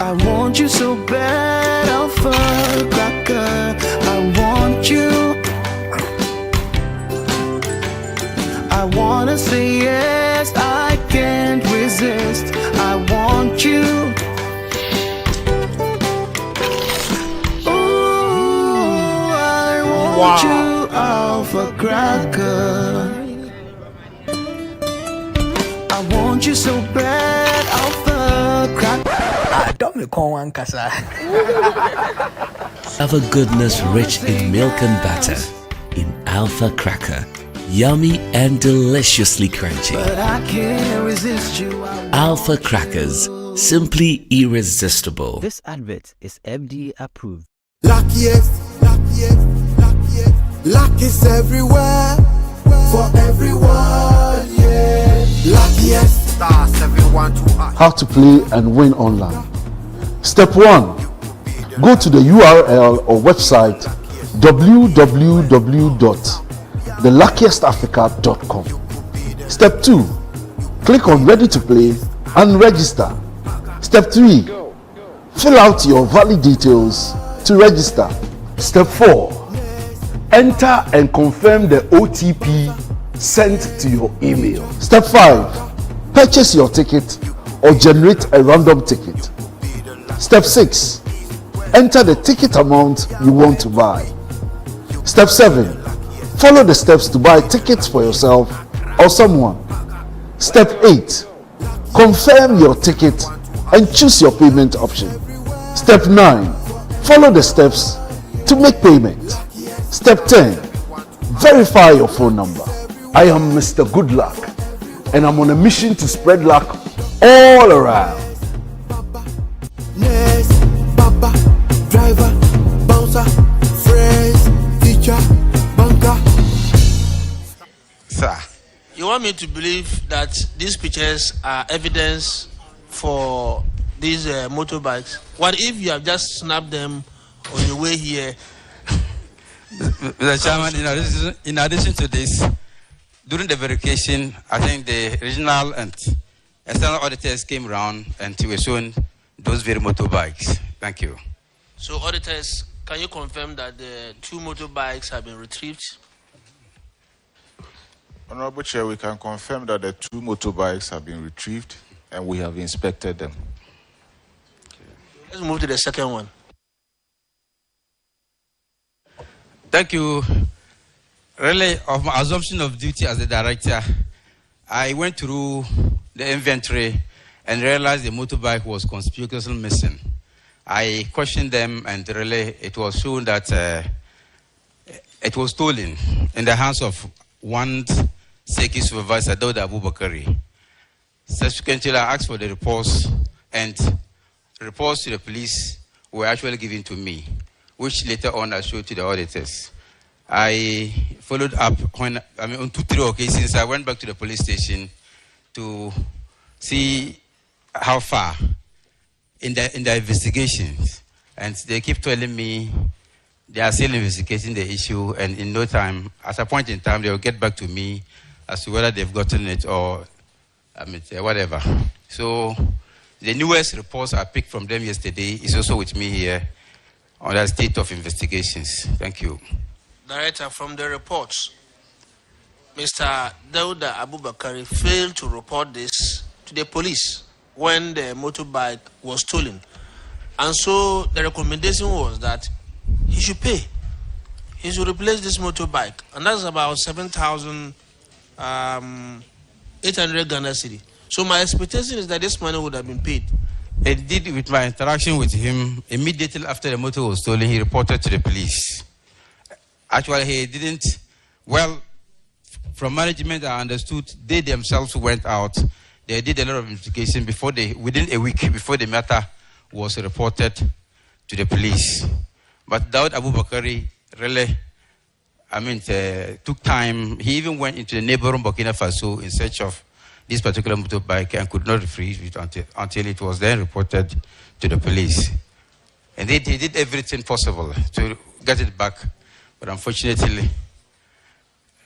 I want you so bad, Alpha Cracker. I want you. I wanna say yes, I can't resist. I want you. Ooh, I want you, Alpha Cracker. I want you so bad, Alpha Cracker. Have a goodness rich in milk and butter in Alpha Cracker. Yummy and deliciously crunchy. But I can't resist you. Alpha Crackers, simply irresistible. This advert is FDA approved. Luckiest, luckiest, luckiest. Luck is everywhere for everyone, yeah. Luckiest. How to play and win online. Step 1. Go to the URL or website www.theluckiestafrica.com. Step 2. Click on Ready to Play and register. Step 3. Fill out your valid details to register. Step 4. Enter and confirm the OTP sent to your email. Step 5. Purchase your ticket or generate a random ticket. Step 6. Enter the ticket amount you want to buy. Step 7. Follow the steps to buy tickets for yourself or someone. Step 8. Confirm your ticket and choose your payment option. Step 9. Follow the steps to make payment. Step 10. Verify your phone number. I am Mr. Goodluck, and I'm on a mission to spread luck all around. Baba, driver, bouncer, friends, teacher, banker. Sir, you want me to believe that these pictures are evidence for these motorbikes? What if you have just snapped them on your way here? Mr. Chairman, in addition to this, during the verification, I think the regional and external auditors came around and were shown those very motorbikes. Thank you. So, auditors, can you confirm that the 2 motorbikes have been retrieved? Honorable Chair, we can confirm that the 2 motorbikes have been retrieved and we have inspected them. Let's move to the second one. Thank you. Really, of my assumption of duty as a director, I went through the inventory and realized the motorbike was conspicuously missing. I questioned them, and really it was shown that it was stolen in the hands of one Seki supervisor, Dauda Abubakari. Subsequently, I asked for the reports, and reports to the police were actually given to me, which later on I showed to the auditors. I followed up on 2-3 occasions. I went back to the police station to see how far in the investigations, and they keep telling me they are still investigating the issue, and in no time, at a point in time, they will get back to me as to whether they've gotten it or whatever. So the newest reports I picked from them yesterday is also with me here on the state of investigations. Thank you. Director, from the reports, Mr. Dauda Abubakari failed to report this to the police when the motorbike was stolen. And so the recommendation was that he should pay. He should replace this motorbike. And that's about 7,800 Ghana cedi. So my expectation is that this money would have been paid. Indeed, with my interaction with him, immediately after the motor was stolen, he reported to the police. Actually, he didn't, well, from management, I understood they themselves went out. They did a lot of investigation within a week before the matter was reported to the police. But Daud Abubakari really took time. He even went into the neighboring Burkina Faso in search of this particular motorbike and could not retrieve it until it was then reported to the police. And he did everything possible to get it back, but unfortunately,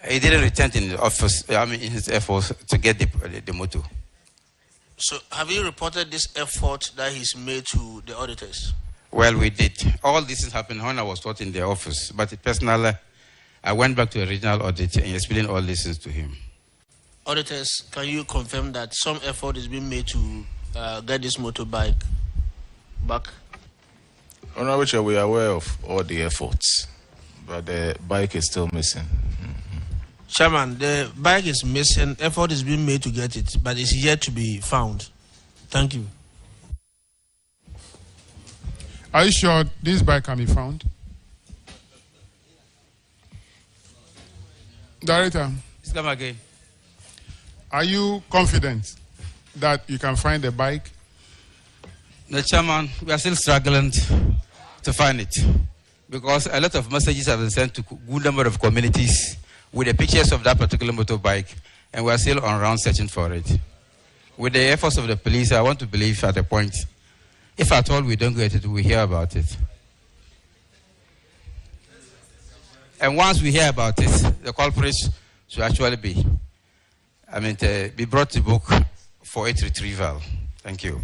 he didn't return in the office. In his efforts to get the motor. So, have you reported this effort that he's made to the auditors? Well, we did. All this happened when I was taught in the office, but personally, I went back to the regional audit and explained all this to him. Auditors, can you confirm that some effort is being made to get this motorbike back? Honorable Chair, we are aware of all the efforts, but the bike is still missing. Chairman, the bike is missing. Effort is being made to get it, but it's yet to be found. Thank you. Are you sure this bike can be found? Director, Please come again. Are you confident that you can find the bike? The Chairman, we are still struggling to find it because a lot of messages have been sent to a good number of communities with the pictures of that particular motorbike, and we are still on round searching for it. With the efforts of the police, I want to believe at a point, if at all we don't get it, we hear about it. And once we hear about it, the culprits should actually be brought to book for its retrieval. Thank you.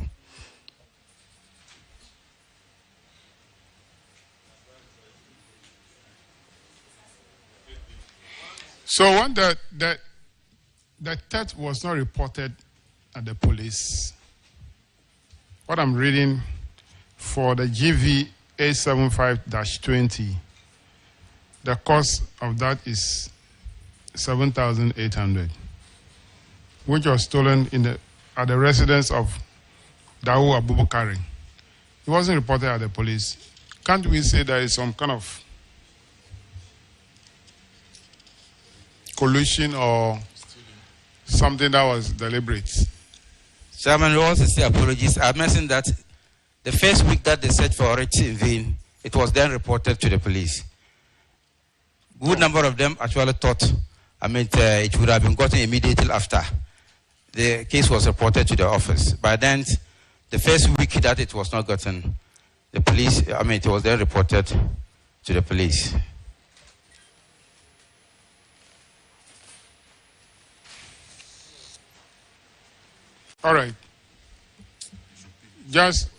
So when the theft was not reported at the police, what I'm reading for the GV 875-20, the cost of that is 7,800, which was stolen at the residence of Dawu Abubakari. It wasn't reported at the police. Can't we say there is some kind of collusion or something that was deliberate? Chairman, we also say apologies. I mentioned that the first week that they searched for it in vain, it was then reported to the police. Good number of them actually thought, it would have been gotten immediately after the case was reported to the office. By then, the first week that it was not gotten, the police, it was then reported to the police. All right. Just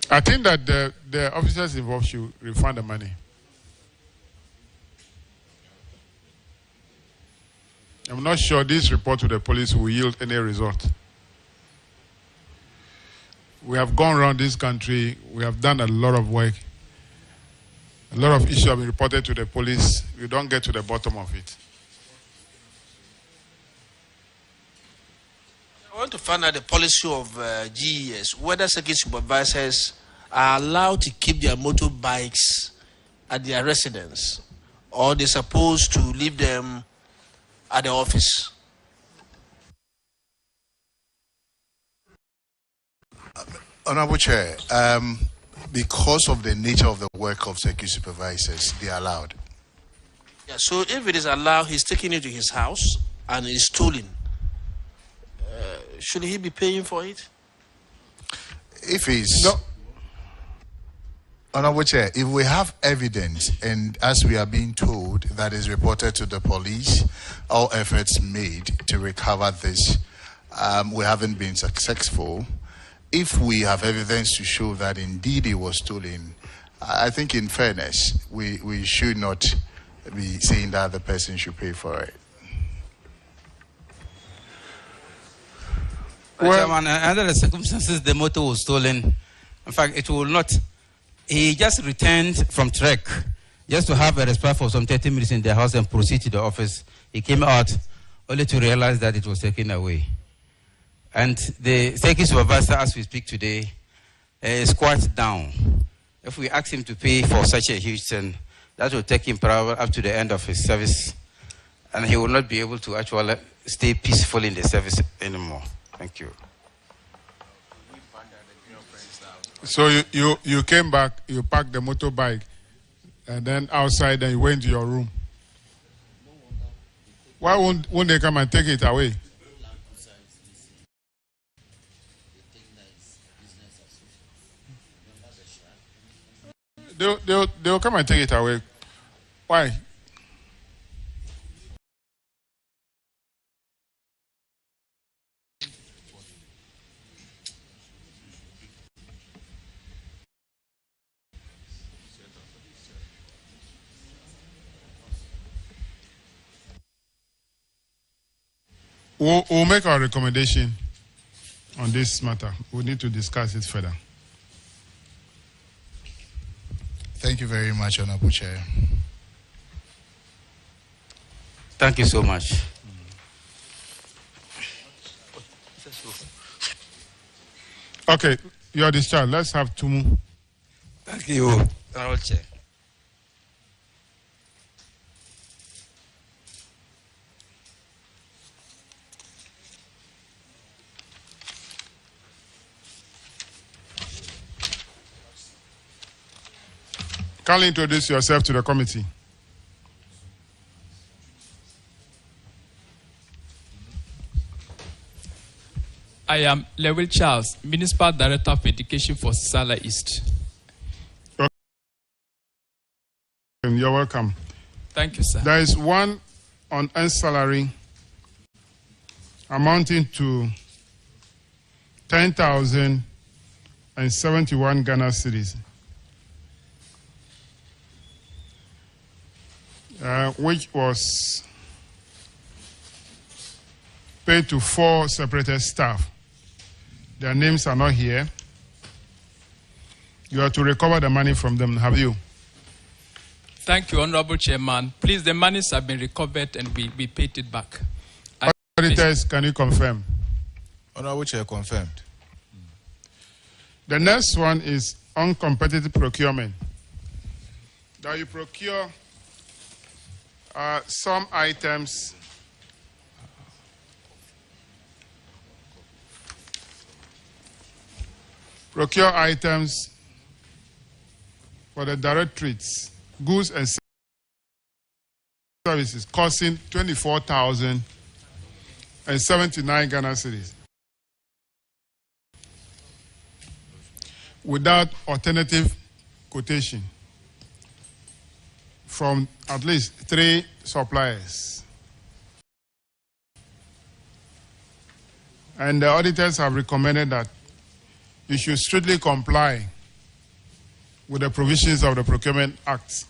I think that the officers involved should refund the money. I'm not sure this report to the police will yield any result. We have gone around this country. We have done a lot of work. A lot of issues have been reported to the police. We don't get to the bottom of it. I want to find out the policy of GES, whether circuit supervisors are allowed to keep their motorbikes at their residence, or they're supposed to leave them at the office. Honorable Chair, because of the nature of the work of circuit supervisors, they are allowed. Yeah, so if it is allowed, he's taking it to his house and it's stolen. Should he be paying for it? If it's no. Honorable Chair, if we have evidence, and as we are being told, that is reported to the police, all efforts made to recover this, we haven't been successful. If we have evidence to show that indeed it was stolen, I think in fairness, we should not be saying that the person should pay for it. Well, Chairman, under the circumstances, the motor was stolen. In fact, it will not. He just returned from trek just to have a respite for some 30 minutes in the house and proceed to the office. He came out only to realize that it was taken away. And the circuit supervisor, as we speak today, squat down. If we ask him to pay for such a huge thing, that will take him probably up to the end of his service, and he will not be able to actually stay peaceful in the service anymore. Thank you. So you came back, you parked the motorbike, and then outside, and you went to your room. Why won't they come and take it away? They'll come and take it away. Why? We'll make our recommendation on this matter. We need to discuss it further. Thank you very much, Honorable Chair. Thank you so much. Okay, you are discharged. Let's have Tumu. Thank you, Honorable Chair. Kindly introduce yourself to the committee. I am Lewis Charles, Municipal Director of Education for Sala East. You're welcome. Thank you, sir. There is one on earned salary amounting to 10,071 Ghana cedis, which was paid to 4 separated staff. Their names are not here. You are to recover the money from them, have you? Thank you, Honorable Chairman. Please, the monies have been recovered and we paid it back. Auditors, can you confirm? Honorable Chair, confirmed. The next one is uncompetitive procurement. That you procure some items for the directorates, goods and services costing 24,079 Ghana cedis without alternative quotation from at least 3 suppliers. And the auditors have recommended that you should strictly comply with the provisions of the Procurement Act.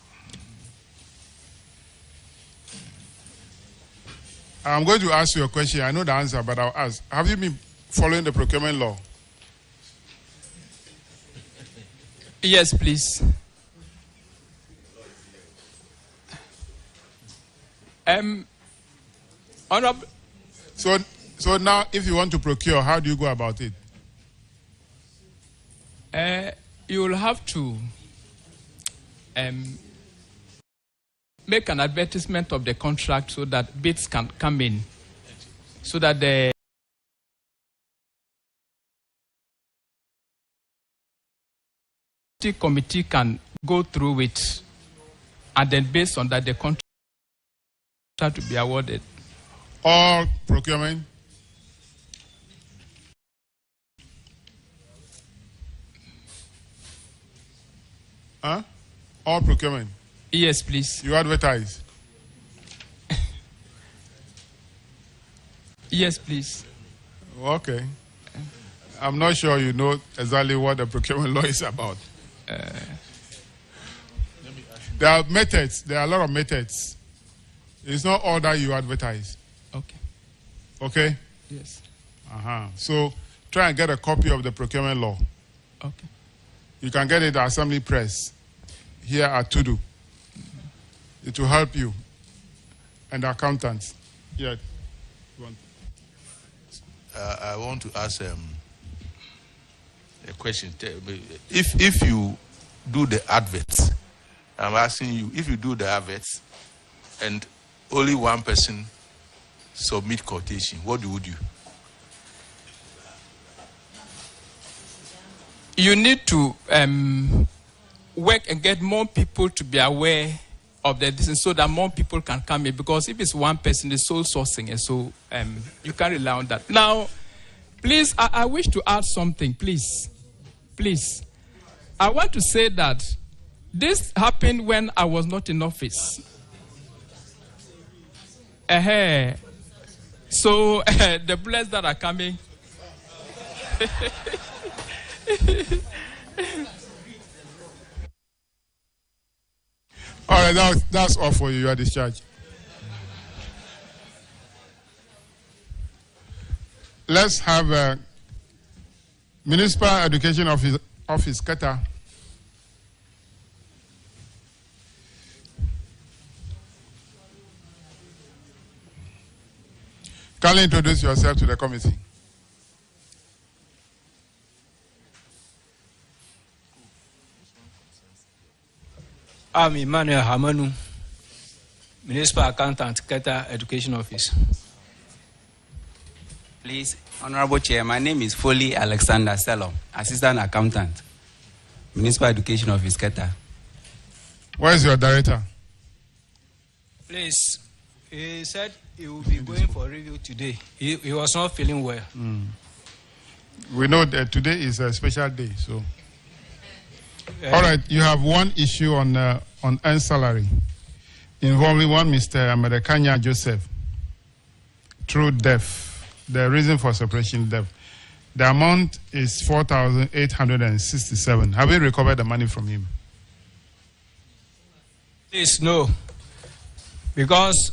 I'm going to ask you a question. I know the answer, but I'll ask. Have you been following the procurement law? Yes, please. Honorable. So now, if you want to procure, how do you go about it? You will have to make an advertisement of the contract so that bids can come in, so that the committee can go through it, and then based on that, the contract to be awarded. All procurement? Huh? All procurement? Yes, please. You advertise? Yes, please. Okay. I'm not sure you know exactly what the procurement law is about. There are methods. There are a lot of methods. It's not all that you advertise. Okay. Okay? Yes. So try and get a copy of the procurement law. Okay. You can get it at Assembly Press here at Tudu. It will help you. And the accountants. Yeah. I want to ask a question. If you do the adverts, I'm asking you, if you do the adverts and only one person submit quotation, what do you do? You need to work and get more people to be aware of the distance so that more people can come in, because if it's one person, it's sole sourcing, and so you can't rely on that. Now, please, I wish to add something, please. Please. I want to say that this happened when I was not in office. So the bullets that are coming. All right, that's all for you. You are discharged. Let's have Municipal Education Office Keta. Kindly introduce yourself to the committee. I'm Emmanuel Hamanu, Municipal Accountant, Keta Education Office. Please, Honorable Chair, my name is Foley Alexander Selom, Assistant Accountant, Municipal Education Office, Keta. Where is your director? Please, he said he will be going for review today. He was not feeling well. We know that today is a special day, so. All right, you have one issue on earned salary involving one Mr. Americania Joseph through death. The reason for separation death. The amount is 4,867. Have you recovered the money from him? Please, no. Because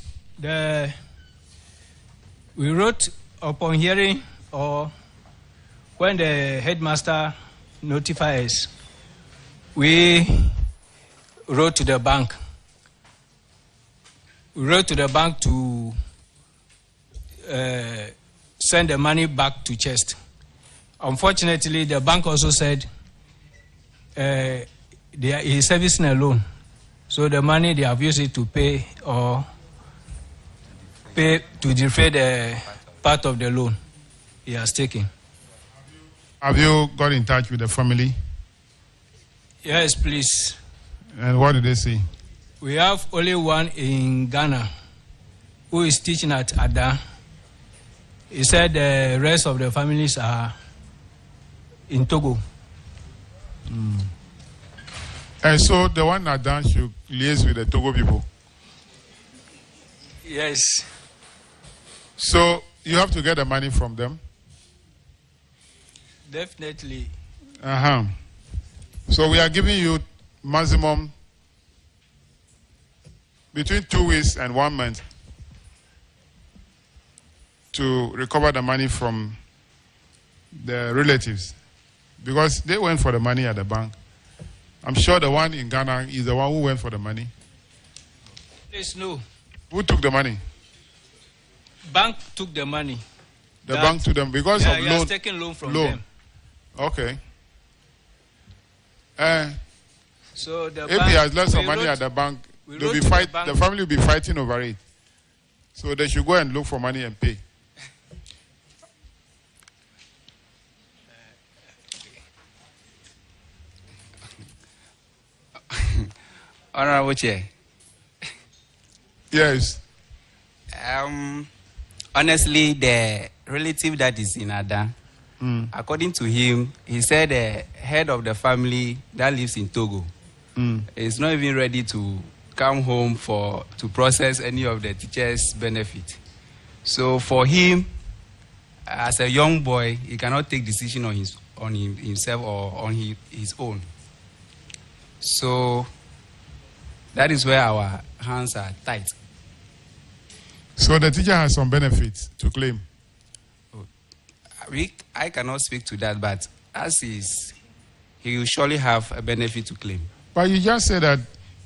we wrote upon hearing, or when the headmaster notified us, we wrote to the bank. We wrote to the bank to send the money back to Chest. Unfortunately, the bank also said he is servicing a loan. So the money they have used it to pay to defray the part of the loan he has taken. Have you got in touch with the family? Yes, please. And what did they say? We have only one in Ghana who is teaching at Ada. He said the rest of the families are in Togo. And so the one at Ada should liaise with the Togo people? Yes. So you have to get the money from them? Definitely. So we are giving you maximum between 2 weeks and 1 month to recover the money from the relatives, because they went for the money at the bank. I'm sure the one in Ghana is the one who went for the money. Please, no. Who took the money? Bank took the money. The bank took them because of loan. He has taken loan from them. Okay. So the if bank, he has left some money at the bank, they'll be the family will be fighting over it. So they should go and look for money and pay. Honorable Chair. Yes. Honestly, the relative that is in Ada, according to him, he said the head of the family that lives in Togo is not even ready to come home to process any of the teachers' benefit. So for him, as a young boy, he cannot take decision on himself or on his own. So that is where our hands are tight. So the teacher has some benefits to claim? I cannot speak to that, but as is, he will surely have a benefit to claim. But you just said that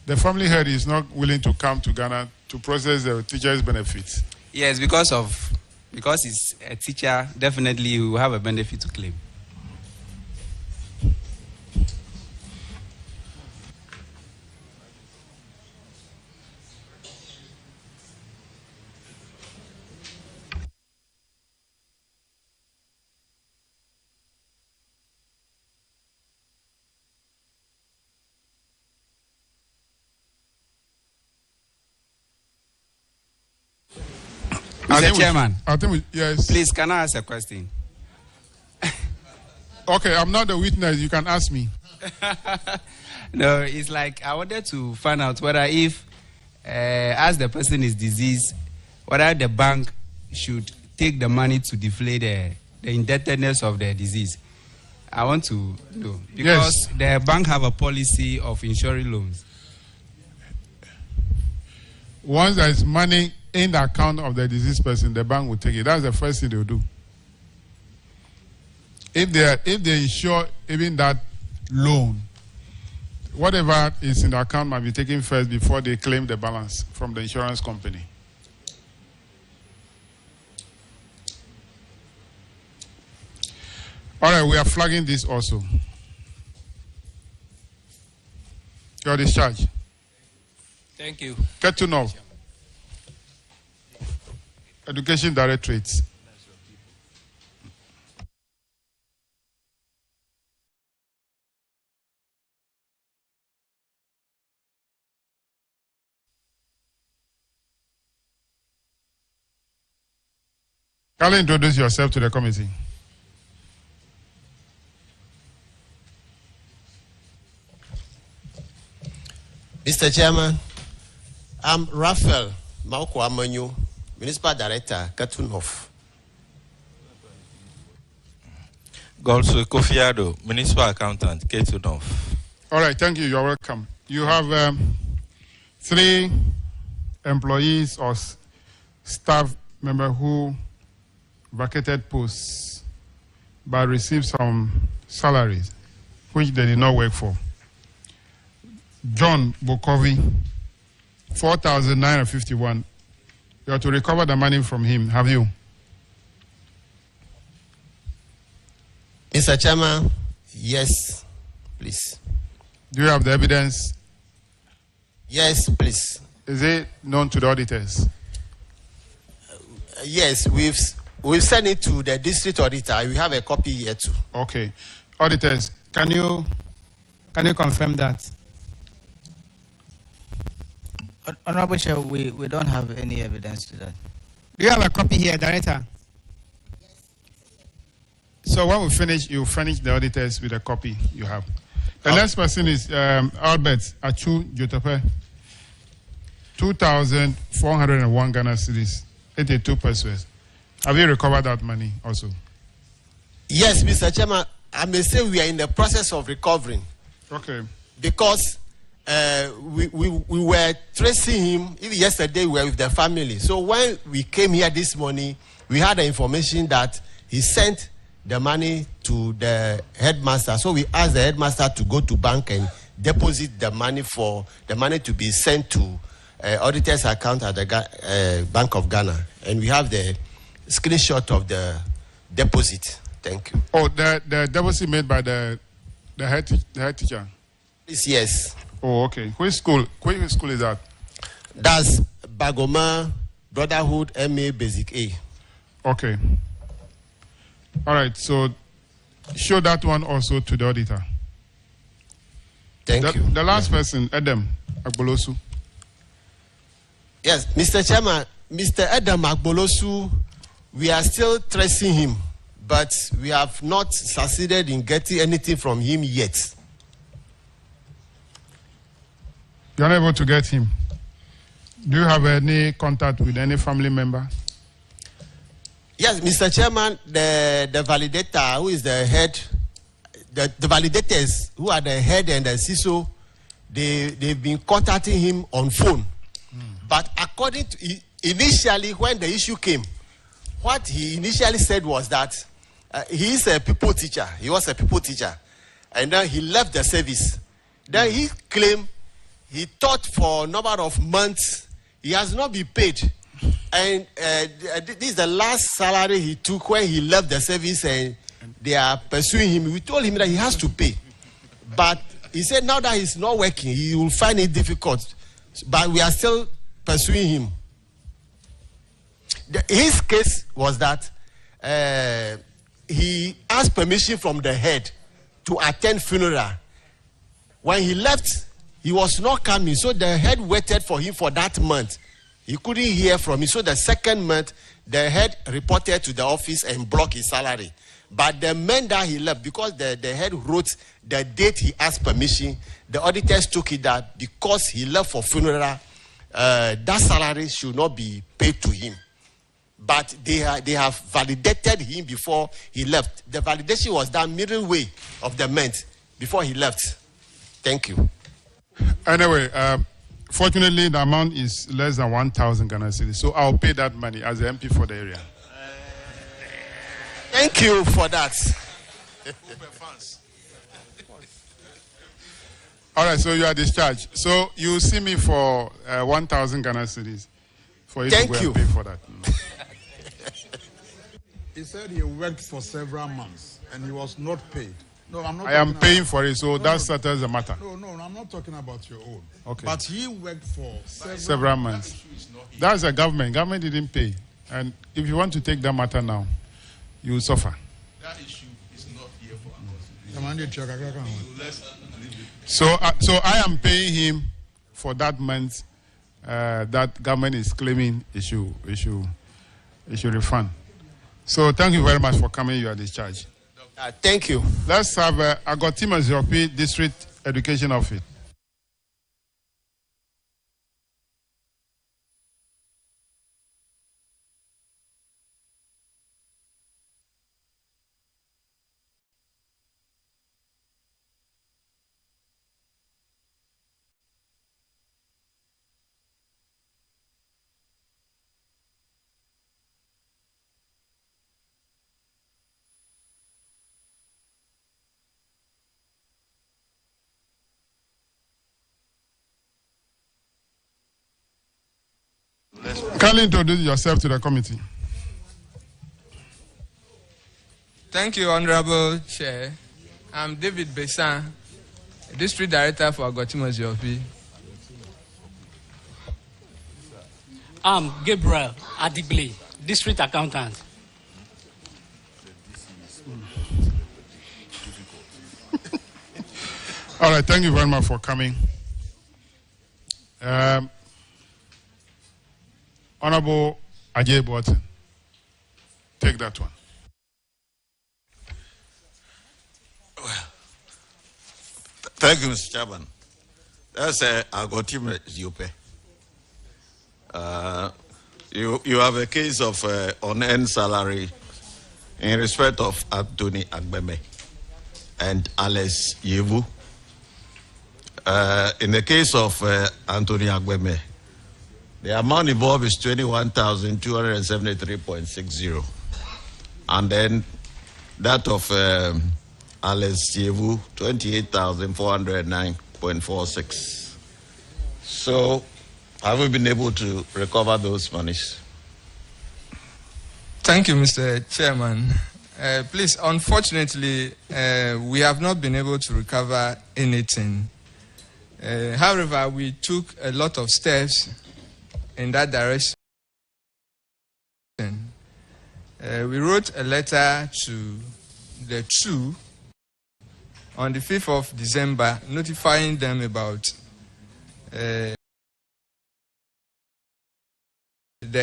the family head is not willing to come to Ghana to process the teacher's benefits. Yes, because he's a teacher, definitely he will have a benefit to claim. Mr. Chairman. Yes. Please, can I ask a question? Okay, I'm not the witness. You can ask me. No, it's like I wanted to find out whether if, as the person is diseased, whether the bank should take the money to deflate the indebtedness of the disease. I want to know. Because the bank have a policy of insuring loans. Once there is money in the account of the deceased person, the bank will take it. That's the first thing they will do. If they insure even that loan, whatever is in the account might be taken first before they claim the balance from the insurance company. All right, we are flagging this also. Your discharge. Thank you. Ketunov. Education Directorate. Can you introduce yourself to the committee? Mr. Chairman, I'm Raphael Mauko Amanyo, Municipal Director, Katunov. Golso Kofiado, Municipal Accountant, Katunov. All right, thank you. You're welcome. You have 3 employees or staff members who vacated posts but received some salaries which they did not work for. John Bokovi, 4,951. You have to recover the money from him. Have you? Mr. Chairman, yes, please. Do you have the evidence? Yes, please. Is it known to the auditors? Yes, we've sent it to the district auditor. We have a copy here too. Okay. Auditors, can you confirm that? Honorable Chair, we don't have any evidence to that. Do you have a copy here, Director? So when we finish, you furnish the auditors with a copy you have. The next person is Albert Achu Jotope, 2,401 Ghana cedis, 82 pesos. Have you recovered that money also? Yes, Mr. Chairman, I may say we are in the process of recovering. Okay. Because we were tracing him. Even yesterday, we were with the family. So when we came here this morning, we had the information that he sent the money to the headmaster. So we asked the headmaster to go to bank and deposit the money for the money to be sent to auditor's account at the Bank of Ghana. And we have the screenshot of the deposit. Thank you. Oh, the deposit made by the head teacher? Yes. Oh, okay. Which school is that? That's Bagoma Brotherhood MA Basic A. Okay. All right. So show that one also to the auditor. Thank you. The last person, Adam Agbolosu. Yes, Mr. Chairman, Mr. Adam Agbolosu, we are still tracing him, but we have not succeeded in getting anything from him yet. You're not able to get him. Do you have any contact with any family member? Yes, Mr. Chairman, the validator, who is the head, the validators who are the head and the CISO, they've been contacting him on phone. But according to, initially when the issue came, what he initially said was that he is a people teacher. He was a people teacher. And then he left the service. Then he claimed he taught for a number of months. He has not been paid. And this is the last salary he took when he left the service, and they are pursuing him. We told him that he has to pay. But he said now that he's not working, he will find it difficult. But we are still pursuing him. His case was that he asked permission from the head to attend funeral. When he left, he was not coming, so the head waited for him for that month. He couldn't hear from him. So the second month, the head reported to the office and blocked his salary. But the month that he left, because the head wrote the date he asked permission, the auditors took it that because he left for funeral, that salary should not be paid to him. But they have validated him before he left. The validation was done middle way of the month before he left. Thank you. Anyway, fortunately, the amount is less than 1,000 Ghana cedis. So I'll pay that money as the MP for the area. Thank you for that. All right, so you are discharged. So you see me for 1,000 Ghana cedis for you to go and pay for that. He said he worked for several months and he was not paid. No, I'm not. I am paying for it, so that settles the matter. No, I'm not talking about your own. Okay. But he worked for Several months. That's the government. Government didn't pay. And if you want to take that matter now, you will suffer. That issue is not here for us. So I am paying him for that month that government is claiming issue refund. So thank you very much for coming. You are discharged. Thank you. Let's have Agotima Ziopi, District Education Office. Kindly introduce yourself to the committee. Thank you, Honorable Chair. I'm David Bessan, District Director for Agotimo Ziopi. I'm Gabriel Adible, District Accountant. All right, thank you very much for coming. Honorable Ajay Boateng, take that one. Thank you, Mr. Chairman. That's Agotimo Ziopi. You have a case of unearned salary in respect of Anthony Agbeme and Alex Yevu. In the case of Anthony Agbeme, the amount involved is 21,273.60. And then that of Alex Yevu, 28,409.46. So have we been able to recover those monies? Thank you, Mr. Chairman. Please, unfortunately, we have not been able to recover anything. However, we took a lot of steps in that direction. We wrote a letter to the two on the 5th of December, notifying them about the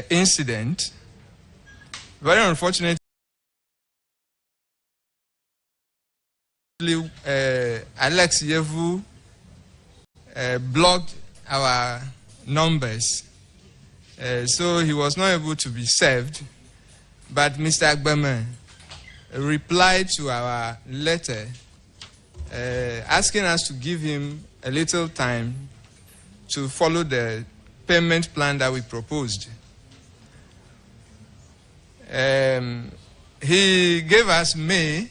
incident. Very unfortunately, Alex Yevu blocked our numbers, so he was not able to be served. But Mr. Agbeme replied to our letter asking us to give him a little time to follow the payment plan that we proposed. He gave us May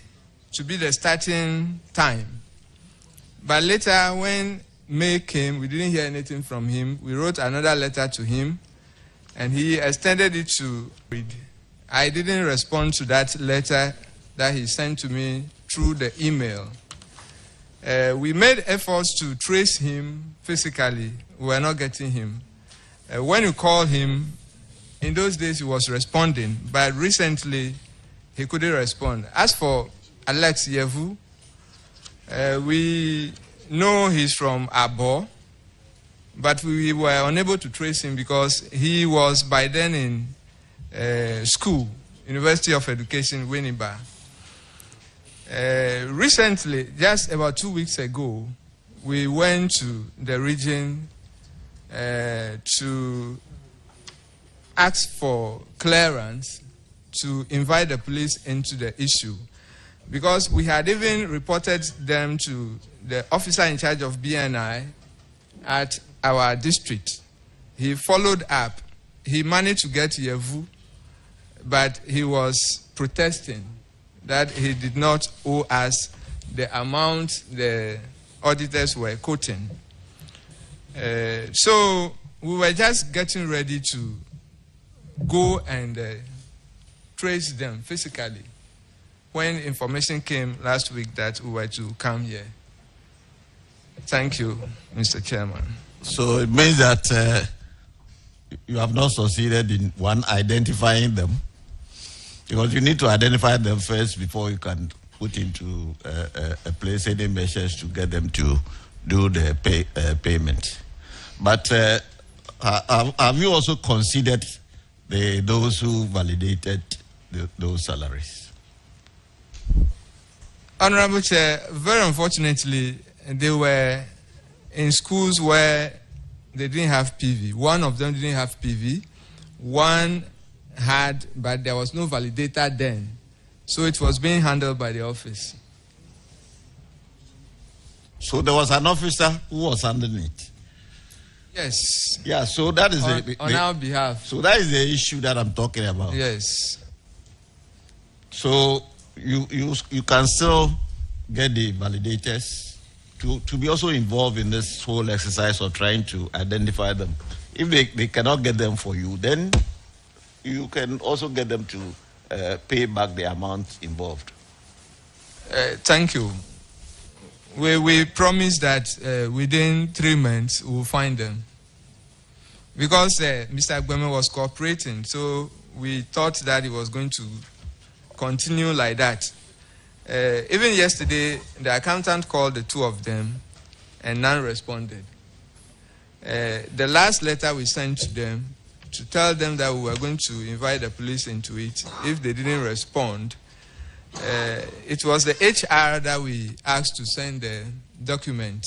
to be the starting time. But later, when May came, we didn't hear anything from him. We wrote another letter to him, and he extended it to read. I didn't respond to that letter that he sent to me through the email. We made efforts to trace him physically. We were not getting him. When you call him, in those days he was responding, but recently he couldn't respond. As for Alex Yevu, we know he's from Abo. but we were unable to trace him because he was by then in school, University of Education, Winneba. Recently, just about 2 weeks ago, we went to the region to ask for clearance to invite the police into the issue, because we had even reported them to the officer in charge of BNI at our district. He followed up. He managed to get Yevu, but he was protesting that he did not owe us the amount the auditors were quoting. So we were just getting ready to go and trace them physically when information came last week that we were to come here. Thank you, Mr. Chairman. So it means that you have not succeeded in identifying them, because you need to identify them first before you can put into a place any measures to get them to do the payment. But have you also considered those who validated those salaries? Honorable Chair, very unfortunately, they were in schools where they didn't have PV. One of them didn't have PV. One had, but there was no validator then. So it was being handled by the office. So there was an officer who was handling it? Yes. Yeah, so that is on our behalf. So that is the issue that I'm talking about. Yes. So you can still get the validators to be also involved in this whole exercise of trying to identify them. If they cannot get them for you, then you can also get them to pay back the amount involved. Thank you. We promise that within 3 months we will find them. Because Mr. Agbeme was cooperating, so we thought that he was going to continue like that. Even yesterday, the accountant called the two of them and none responded. The last letter we sent to them to tell them that we were going to invite the police into it, if they didn't respond, it was the HR that we asked to send the document.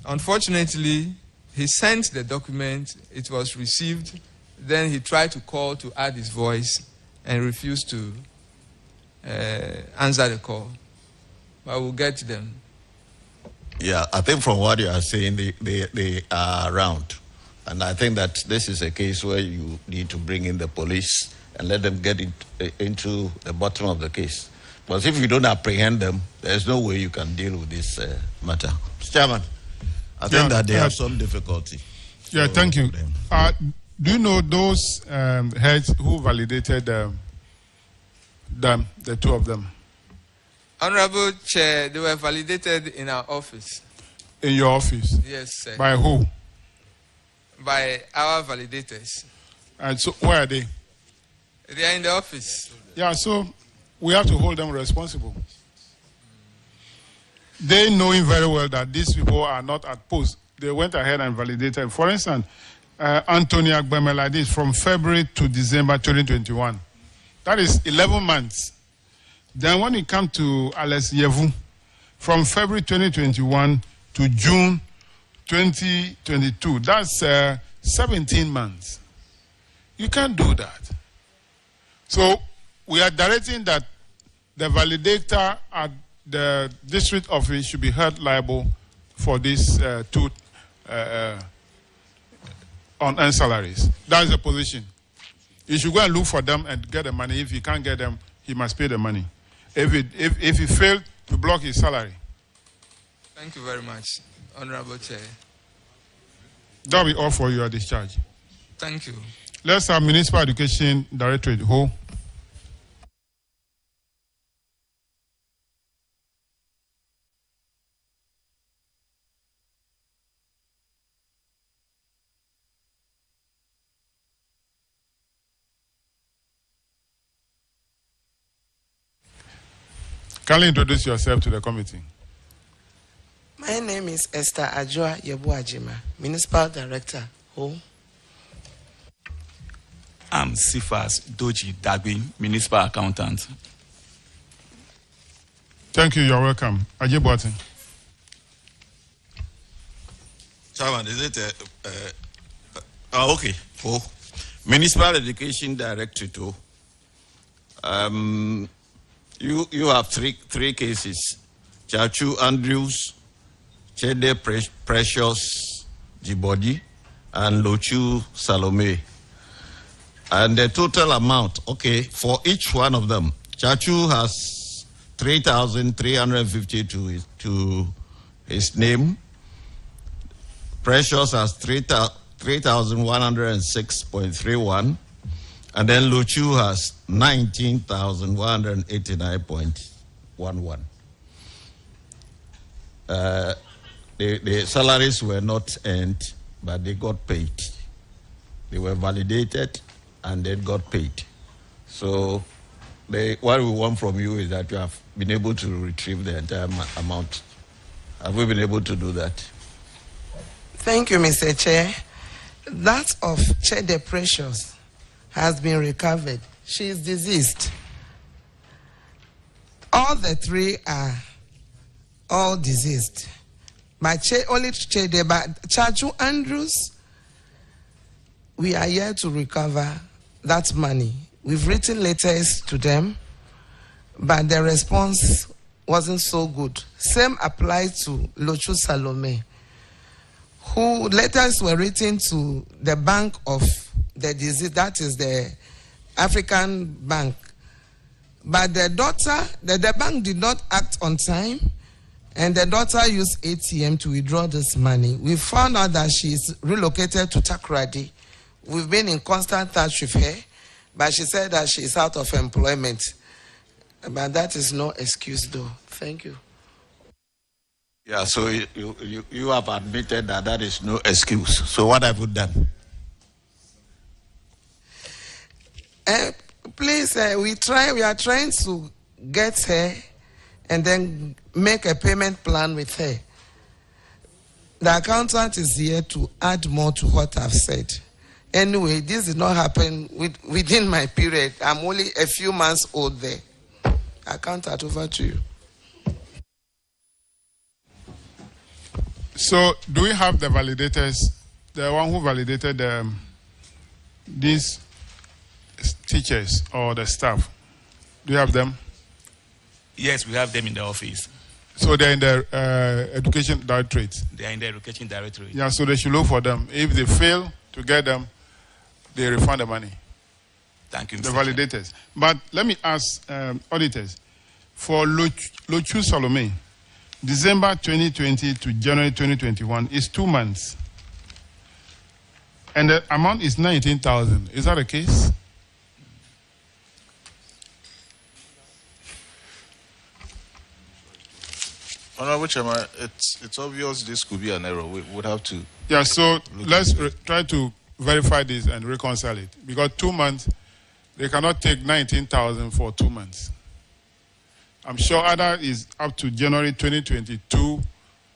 Unfortunately, he sent the document, it was received, then he tried to call to add his voice and refused to answer the call. But we'll get to them. Yeah, I think from what you are saying, they are around. And I think that this is a case where you need to bring in the police and let them get into the bottom of the case. Because if you don't apprehend them, there's no way you can deal with this matter. Mr. Chairman, I think that they have some difficulty. Yeah, thank you. Do you know those heads who validated them, the two of them? Honorable Chair, they were validated in our office. In your office? Yes, sir. By who? By our validators. And so where are they? They are in the office. Yeah, so we have to hold them responsible. They knowing very well that these people are not at post. They went ahead and validated. For instance, Anthony Agbeme like this from February to December 2021. That is 11 months. Then when it comes to Alex Yevu, from February 2021 to June 2022, that's 17 months. You can't do that. So we are directing that the validator at the district office should be held liable for these two unearned salaries. That is the position. You should go and look for them and get the money. If he can't get them, he must pay the money. If he failed to block his salary. Thank you very much, Honorable Chair. That will be all for your discharge. Thank you. Let's have Municipal Education Directorate. Ho. Kindly introduce yourself to the committee. My name name is Esther Ajua Yebuajima, Municipal Director, Home. I'm Sifas Doji Dagwin, Municipal Accountant. Thank you. You're welcome. Ajibwati. Chairman, is it okay? Oh, Municipal Education Directorate. You have three cases: Chachu Andrews, Chede Precious Jibodi, and Lochu Salome. And the total amount, okay, for each one of them, Chachu has 3,350 to his name. Precious has 3,106.31, and then Luchu has 19,189.11. The salaries were not earned, but they got paid. They were validated and they got paid. So what we want from you is that you have been able to retrieve the entire amount. Have we been able to do that? Thank you, Mr. Chair. That of Chede Precious has been recovered. She is deceased. All the three are all deceased. But only Chede, but Chachu Andrews, we are here to recover that money. We've written letters to them, but the response wasn't so good. Same applies to Lochu Salome, who letters were written to the bank of the disease, that is the African Bank. But the daughter, the bank did not act on time, and the daughter used ATM to withdraw this money. We found out that she is relocated to Takoradi. We've been in constant touch with her, but she said that she is out of employment. But that is no excuse, though. Thank you. Yeah, so you have admitted that that is no excuse. So what have you done? Please, we are trying to get her and then make a payment plan with her. The accountant is here to add more to what I've said. Anyway, this did not happen within my period. I'm only a few months old there. Accountant, over to you. So, do we have the validators, the one who validated these teachers or the staff? Do you have them? Yes, we have them in the office. So they're in the education directorate? They are in the education directorate. Yeah, so they should look for them. If they fail to get them, they refund the money. Thank you, Mr. The validators. But let me ask auditors, for Lochu Salome, December 2020 to January 2021 is 2 months. And the amount is 19,000. Is that the case? Honorable Chairman, it's obvious this could be an error. We would have to... Yeah, so let's try to verify this and reconcile it. Because 2 months, they cannot take 19,000 for 2 months. I'm sure either is up to January 2022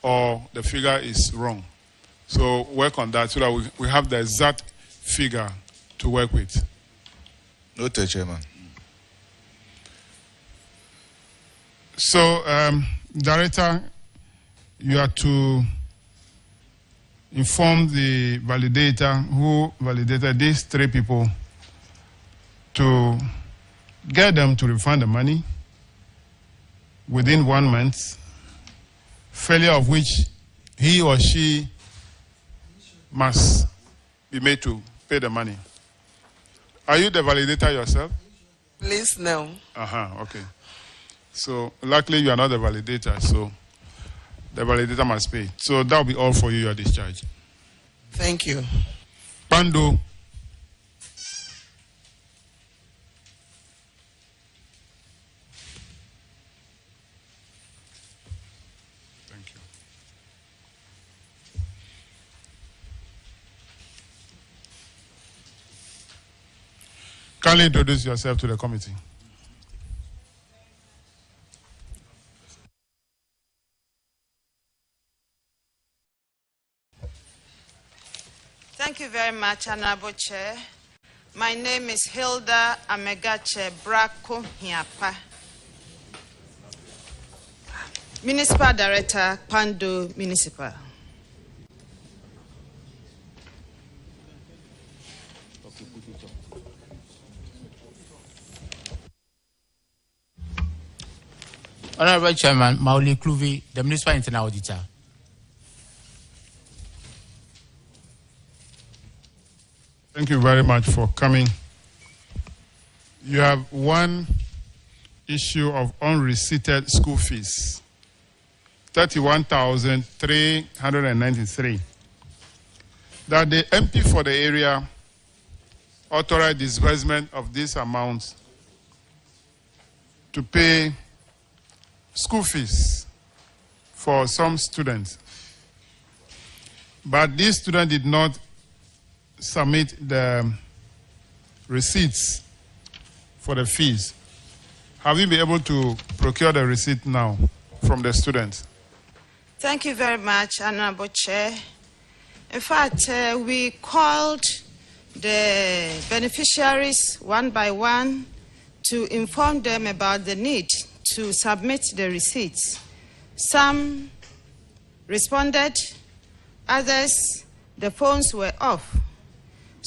or the figure is wrong. So work on that so that we have the exact figure to work with. Noted, Chairman. So, Director, you are to inform the validator who validated these 3 people to get them to refund the money within 1 month, failure of which he or she must be made to pay the money. Are you the validator yourself? Please, no. Okay. So, luckily you are not the validator, so the validator must pay. So, that will be all for you, your discharge. Thank you. Pando. Kindly introduce yourself to the committee. Thank you very much, Honorable Chair. My name is Hilda Amegache Brako Hiapa, Municipal Director, Pando Municipal. Honorable Chairman, Mauli Kluvi, the Municipal Internal Auditor. Thank you very much for coming. You have one issue of unreceipted school fees, 31,393. That the MP for the area authorized disbursement of these amounts to pay school fees for some students. But these students did not submit the receipts for the fees. Have you been able to procure the receipt now from the students? Thank you very much, Honorable Chair. In fact, we called the beneficiaries one by one to inform them about the need to submit the receipts. Some responded, others, the phones were off.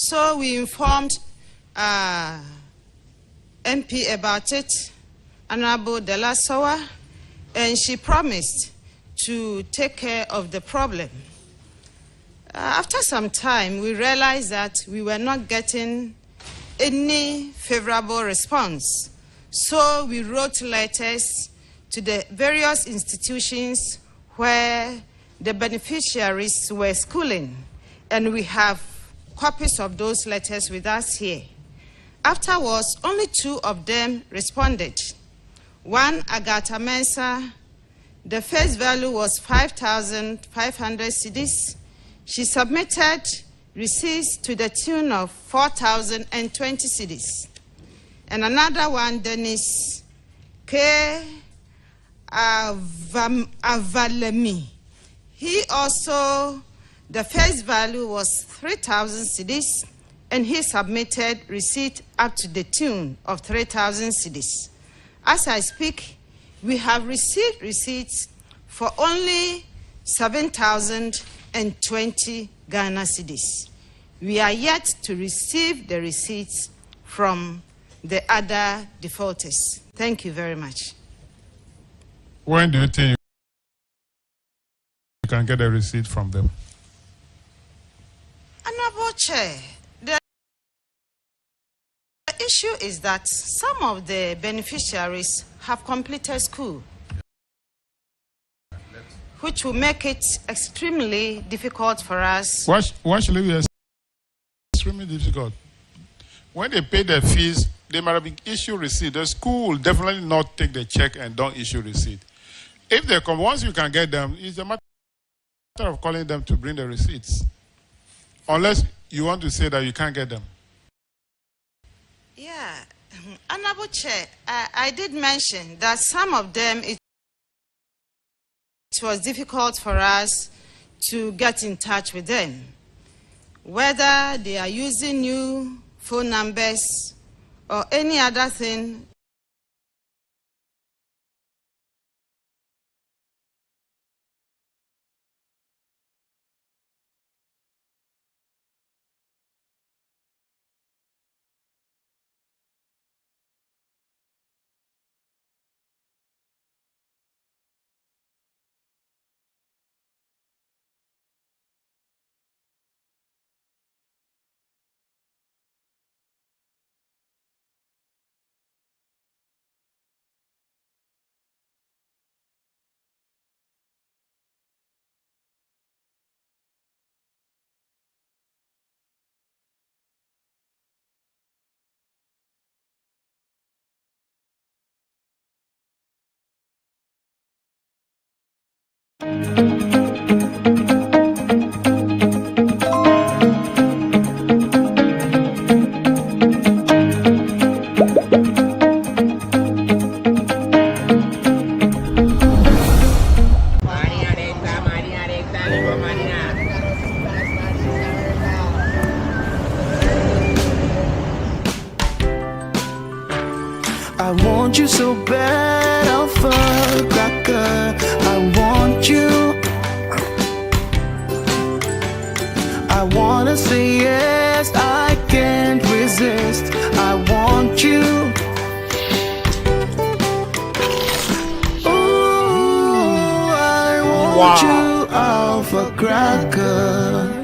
So we informed MP about it, Honorable Dela Sowa, and she promised to take care of the problem. After some time, we realized that we were not getting any favorable response. So we wrote letters to the various institutions where the beneficiaries were schooling, and we have copies of those letters with us here. Afterwards, only 2 of them responded. One, Agatha Mensah, the face value was 5,500 cedis. She submitted receipts to the tune of 4,020 cedis. And another one, Dennis K. Avalemi. He also, the face value was 3,000 cedis, and he submitted receipt up to the tune of 3,000 cedis. As I speak, we have received receipts for only 7,020 Ghana cedis. We are yet to receive the receipts from the other defaulters. Thank you very much. When do you think you can get a receipt from them? Honorable Chair, the issue is that some of the beneficiaries have completed school, which will make it extremely difficult for us. Why should it be extremely difficult? When they pay their fees, they might have been issued receipt. The school will definitely not take the check and don't issue receipt. If they come, once you can get them, it's a matter of calling them to bring the receipts. Unless you want to say that you can't get them. Yeah, Honorable Chair, I did mention that some of them, it was difficult for us to get in touch with them. Whether they are using new phone numbers or any other thing. want you Alpha Cracker.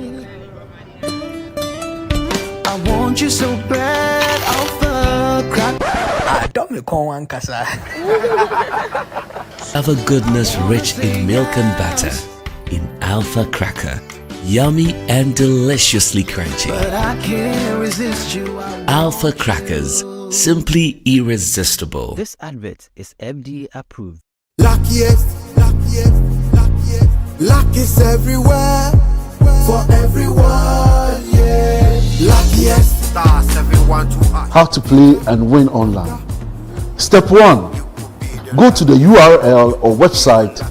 I want you so bad, Alpha Cracker. Ah, don't me call one kasa. Have a goodness rich in milk and butter in Alpha Cracker. Yummy and deliciously crunchy. But I can't resist you. Alpha Crackers, simply irresistible. This advert is FDA approved. Luckiest, luckiest, luckiest. Luck is everywhere for everyone, yeah. Luckiest. Star 712. How to play and win online. Step 1. Go to the URL or website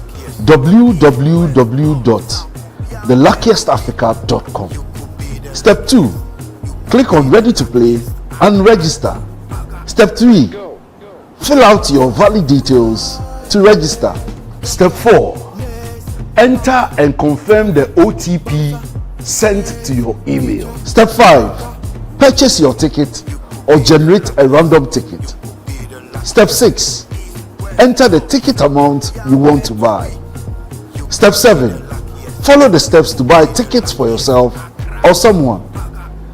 www.theluckiestafrica.com. Step 2. Click on Ready to Play and register. Step 3. Fill out your valid details to register. Step 4. Enter and confirm the OTP sent to your email. Step 5. Purchase your ticket or generate a random ticket. Step 6. Enter the ticket amount you want to buy. Step 7. Follow the steps to buy tickets for yourself or someone.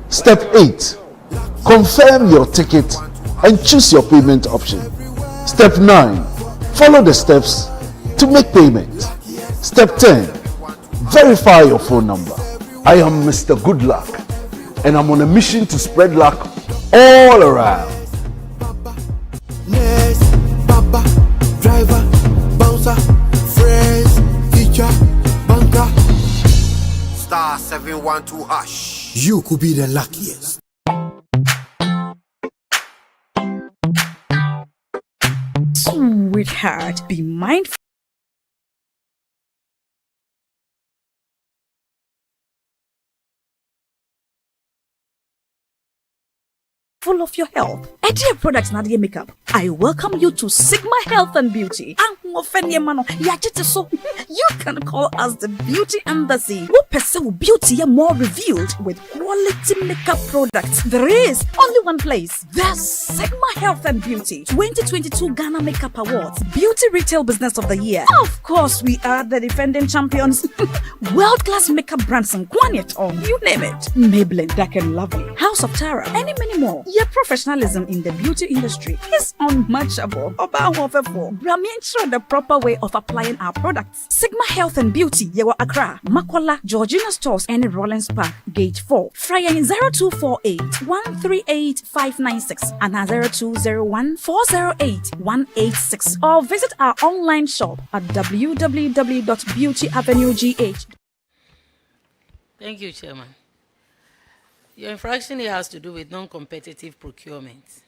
Step 8. Confirm your ticket and choose your payment option. Step 9. Follow the steps to make payment. Step 10. Verify your phone number. I am Mr. Good Luck and I'm on a mission to spread luck all around. Baba, driver, bouncer, friends, teacher, banker. Star 712 hash. You could be the luckiest. Sweetheart, be mindful of your health. Dear products na makeup. I welcome you to Sigma Health and Beauty. You can call us the Beauty Embassy. Who pursue beauty more revealed with quality makeup products. There is only one place. The Sigma Health and Beauty 2022 Ghana Makeup Awards Beauty Retail Business of the Year. Of course, we are the defending champions. World-class makeup brands and Kwanyet on. You name it. Maybelline, Dark and Lovely, House of Tara, and many more. Your professionalism in the beauty industry is unmatchable. Bramientra the proper way of applying our products. Sigma Health and Beauty, Yewa Accra, Makola, Georgina Stores, and Rollins Park, Gate 4. Fryer 0248 138 596 and 0201 408 186. Or visit our online shop at www.beautyavenuegh. Thank you, Chairman. Your infraction here has to do with non-competitive procurement.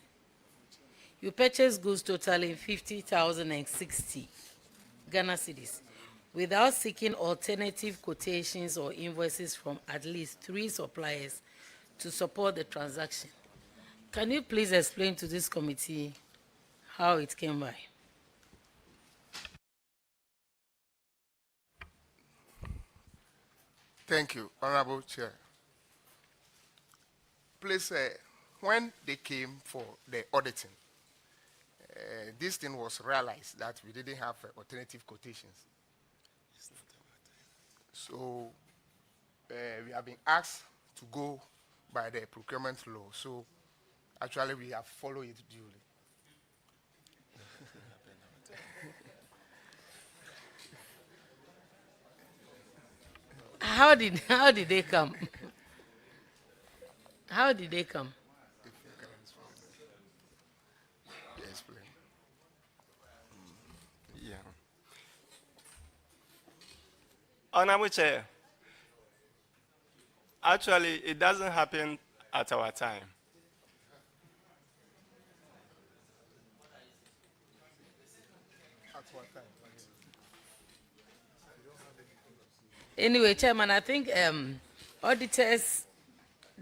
You purchase goods totaling 50,060 Ghana cedis without seeking alternative quotations or invoices from at least 3 suppliers to support the transaction. Can you please explain to this committee how it came by? Thank you, Honorable Chair. Please, when they came for the auditing, this thing was realized that we didn't have alternative quotations. So we have been asked to go by the procurement law. So actually we have followed it duly. How did they come? How did they come? Yeah. Honorable Chair, actually, it doesn't happen at our time. Anyway, Chairman, I think auditors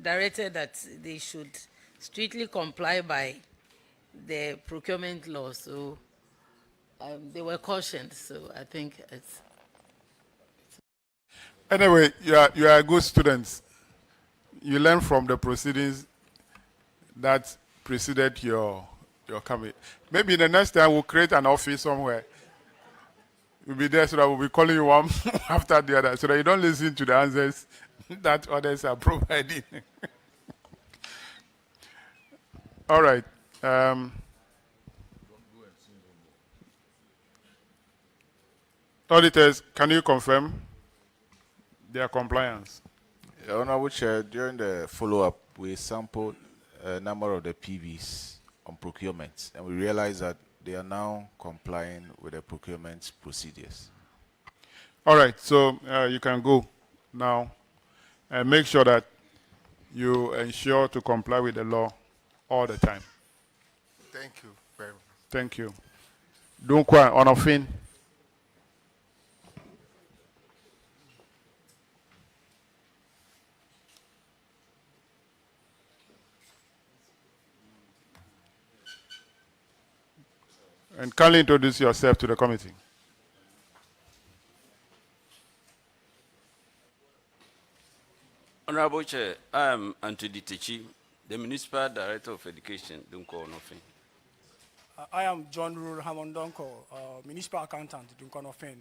directed that they should strictly comply by the procurement law. So they were cautioned. So I think it's. Anyway, you are a good student. You learn from the proceedings that preceded your coming. Maybe the next time we'll create an office somewhere. We'll be there so that we'll be calling you one after the other so that you don't listen to the answers that others are providing. All right. Auditors, can you confirm their compliance? Honorable Chair, during the follow-up, we sampled a number of the PVs on procurement, and we realized that they are now complying with the procurement procedures. All right, so you can go now and make sure that you ensure to comply with the law all the time. Thank you very much. Thank you. Dunkwa Onofin. And kindly introduce yourself to the committee. Honorable Chair, I am Anthony Techi, the Municipal Director of Education, Dunko Onofin. I am John Ruru Hamondonko, Municipal Accountant, Dunko Onofin.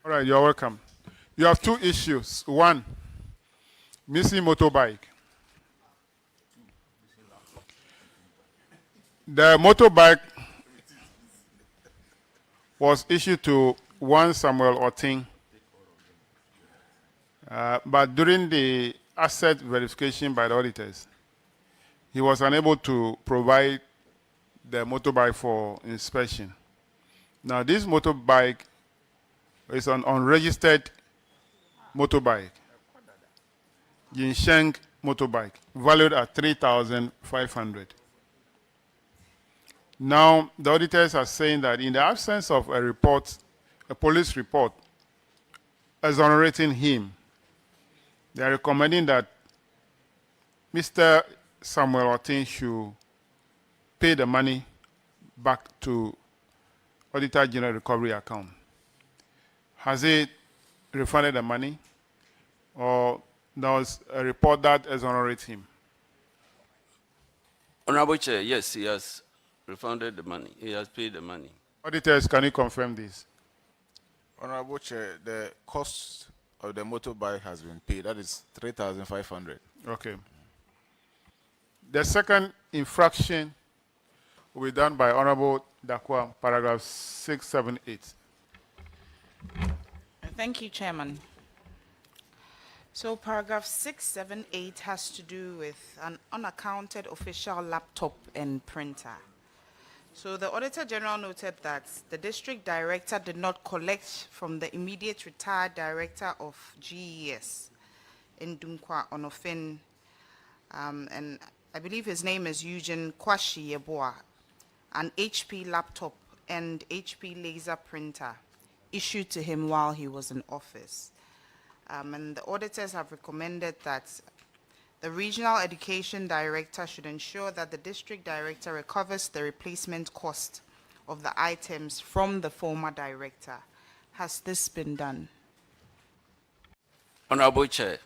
All right, you're welcome. You have two issues. One, missing motorbike. The motorbike was issued to one Samuel Oting, but during the asset verification by the auditors, he was unable to provide the motorbike for inspection. Now, this motorbike is an unregistered motorbike, Yinsheng motorbike, valued at 3,500. Now, the auditors are saying that in the absence of a report, a police report, exonerating him, they are recommending that Mr. Samuel Otin should pay the money back to Auditor General Recovery Account. Has he refunded the money, or there was a report that exonerates him? Honorable Chair, yes, he has refunded the money. He has paid the money. Auditors, can you confirm this? Honorable Chair, the cost of the motorbike has been paid. That is 3,500. Okay. The second infraction will be done by Honorable Dakwa, paragraph 678. Thank you, Chairman. So paragraph 678 has to do with an unaccounted official laptop and printer. So the Auditor General noted that the District Director did not collect from the immediate retired Director of GES in Dunkwa Onofin, and I believe his name is Eugene Kwashi Yeboah, an HP laptop and HP laser printer issued to him while he was in office. And the auditors have recommended that the Regional Education Director should ensure that the District Director recovers the replacement cost of the items from the former Director. Has this been done? Honorable Chair,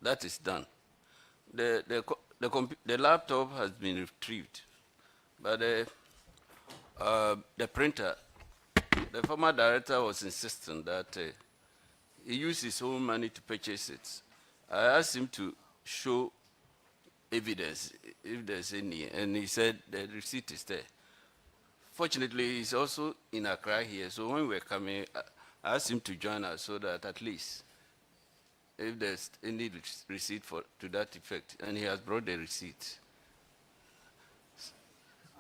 that is done. The laptop has been retrieved, but the printer, the former Director was insisting that he used his own money to purchase it. I asked him to show evidence, if there's any, and he said the receipt is there. Fortunately, he's also in Accra here, so when we were coming, I asked him to join us so that at least, if there's any receipt to that effect, and he has brought the receipt.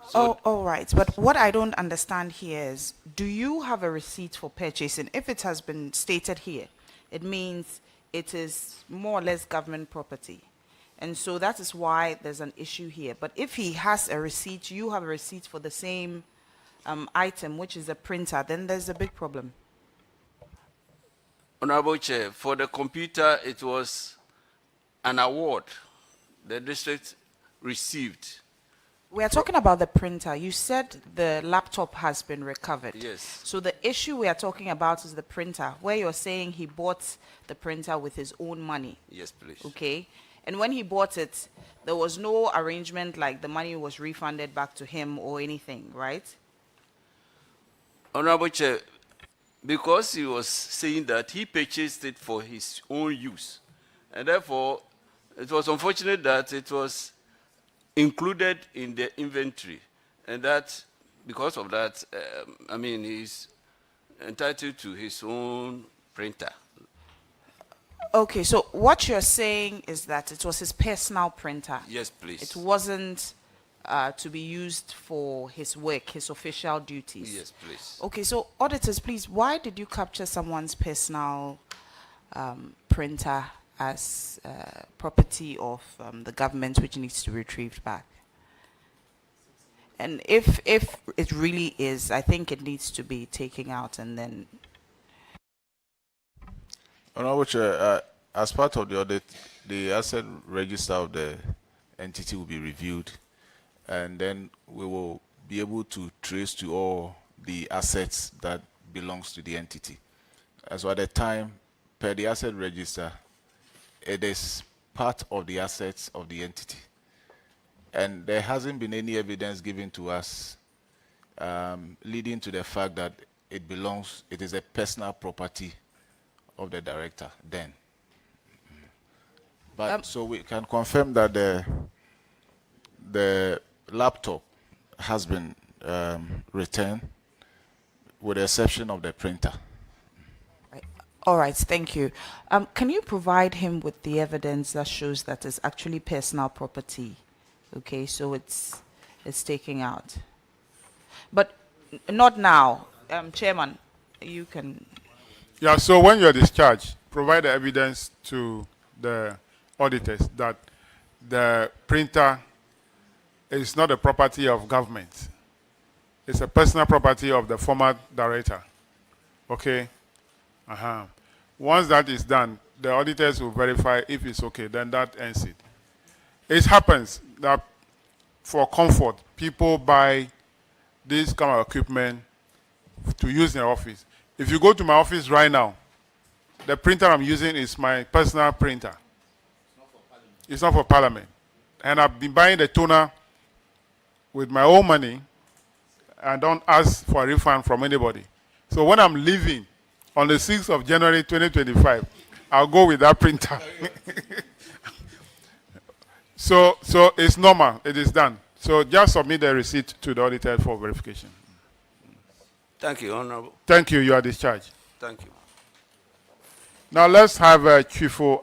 So all right, but what I don't understand here is, do you have a receipt for purchasing? If it has been stated here, it means it is more or less government property. And so that is why there's an issue here. But if he has a receipt, you have a receipt for the same item, which is a printer, then there's a big problem. Honorable Chair, for the computer, it was an award the district received. We are talking about the printer. You said the laptop has been recovered. Yes. So the issue we are talking about is the printer, where you're saying he bought the printer with his own money. Yes, please. Okay. And when he bought it, there was no arrangement like the money was refunded back to him or anything, right? Honorable Chair, because he was saying that he purchased it for his own use. And therefore, it was unfortunate that it was included in the inventory. And that, because of that, I mean, he's entitled to his own printer. Okay, so what you're saying is that it was his personal printer. Yes, please. It wasn't to be used for his work, his official duties. Yes, please. Okay, so auditors, please, why did you capture someone's personal printer as property of the government, which needs to be retrieved back? And if it really is, I think it needs to be taken out and then. Honorable Chair, as part of the audit, the asset register of the entity will be reviewed, and then we will be able to trace to all the assets that belongs to the entity. As at the time, per the asset register, it is part of the assets of the entity. And there hasn't been any evidence given to us leading to the fact that it is a personal property of the director then. But so we can confirm that the laptop has been returned with the exception of the printer. All right, thank you. Can you provide him with the evidence that shows that it's actually personal property? Okay, so it's taken out. But not now. Chairman, you can. Yeah, so when you're discharged, provide the evidence to the auditors that the printer is not a property of government. It's a personal property of the former director. Okay? Once that is done, the auditors will verify if it's okay, then that ends it. It happens that for comfort, people buy this kind of equipment to use in their office. If you go to my office right now, the printer I'm using is my personal printer. It's not for Parliament. And I've been buying the toner with my own money and don't ask for a refund from anybody. So when I'm leaving on the 6th of January 2025, I'll go with that printer. So it's normal. It is done. So just submit the receipt to the auditor for verification. Thank you, Honorable. Thank you. You are discharged. Thank you. Now let's have Chifo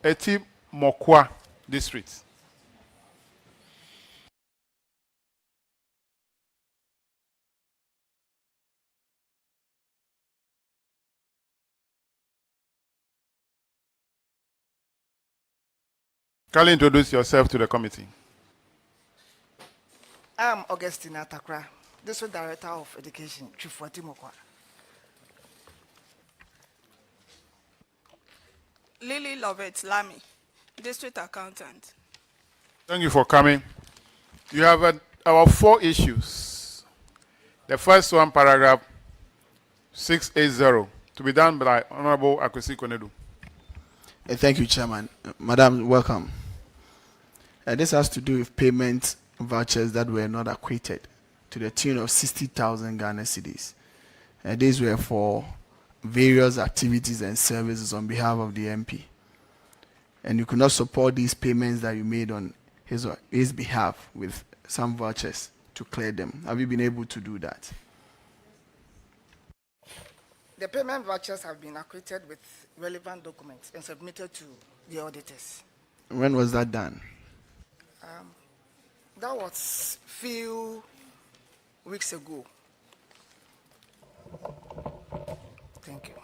Eti Mokwa District. Kindly introduce yourself to the committee. I am Augustine Atakra, District Director of Education, Chifo Eti Mokwa. Lily Lovett Lamy, District Accountant. Thank you for coming. You have our 4 issues. The first one, paragraph 680, to be done by Honorable Akwesi Konedu. Thank you, Chairman. Madam, welcome. This has to do with payment vouchers that were not acquitted to the tune of 60,000 Ghana cedis. These were for various activities and services on behalf of the MP. And you could not support these payments that you made on his behalf with some vouchers to clear them. Have you been able to do that? The payment vouchers have been acquitted with relevant documents and submitted to the auditors. When was that done? That was few weeks ago. Thank you.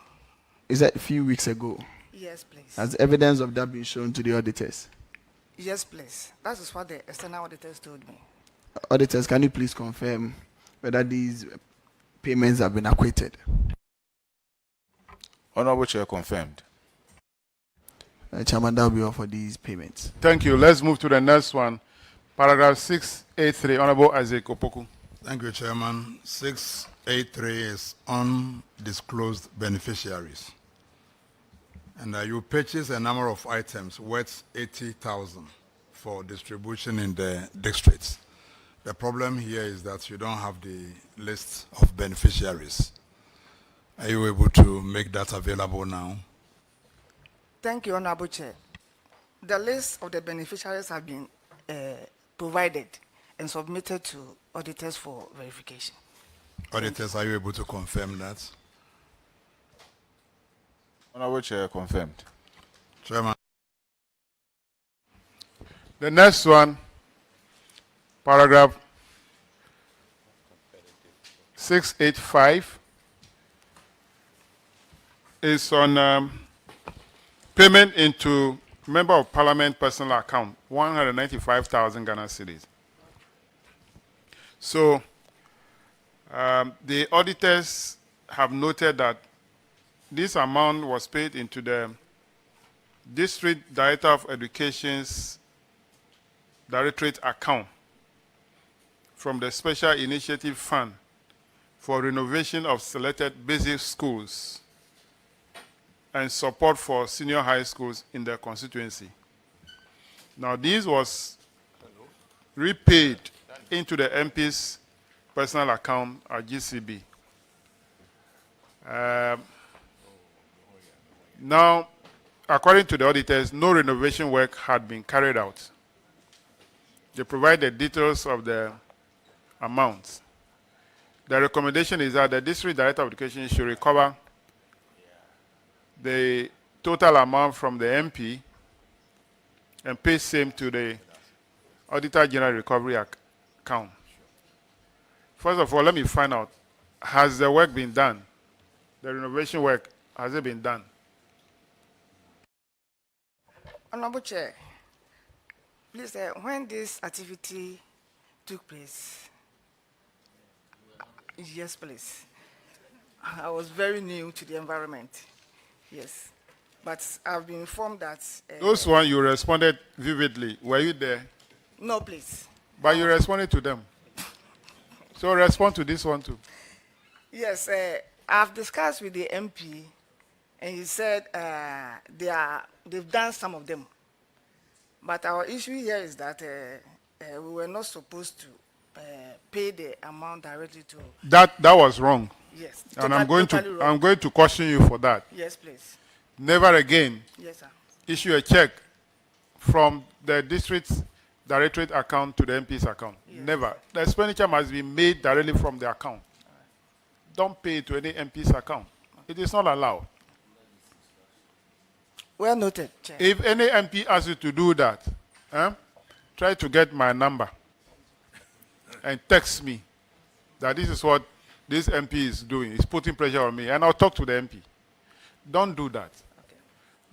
Is that a few weeks ago? Yes, please. Has evidence of that been shown to the auditors? Yes, please. That is what the external auditors told me. Auditors, can you please confirm whether these payments have been acquitted? Honorable Chair, confirmed. Chairman, that will be all for these payments. Thank you. Let's move to the next one. Paragraph 683, Honorable Isaac Opoku. Thank you, Chairman. 683 is undisclosed beneficiaries. And you purchase a number of items worth 80,000 for distribution in the districts. The problem here is that you don't have the list of beneficiaries. Are you able to make that available now? Thank you, Honorable Chair. The list of the beneficiaries have been provided and submitted to auditors for verification. Auditors, are you able to confirm that? Honorable Chair, confirmed. Chairman. The next one, paragraph 685, is on payment into Member of Parliament personal account, 195,000 Ghana cedis. So the auditors have noted that this amount was paid into the District Director of Education's Directorate account from the Special Initiative Fund for renovation of selected basic schools and support for senior high schools in their constituency. Now, this was repaid into the MP's personal account at GCB. Now, according to the auditors, no renovation work had been carried out. They provide the details of the amounts. The recommendation is that the District Director of Education should recover the total amount from the MP and pay same to the Auditor General Recovery account. First of all, let me find out, has the work been done? The renovation work, has it been done? Honorable Chair, please, when this activity took place, yes, please. I was very new to the environment. Yes, but I've been informed that... Those one you responded vividly. Were you there? No, please. But you responded to them. So respond to this one too. Yes, I've discussed with the MP, and he said they've done some of them. But our issue here is that we were not supposed to pay the amount directly to... That was wrong. Yes. And I'm going to caution you for that. Yes, please. Never again issue a check from the district's directorate account to the MP's account. Yes. Never. The expenditure must be made directly from the account. Don't pay it to any MP's account. It is not allowed. Well noted, Chair. If any MP asks you to do that, try to get my number and text me that this is what this MP is doing. He's putting pressure on me, and I'll talk to the MP. Don't do that. Okay.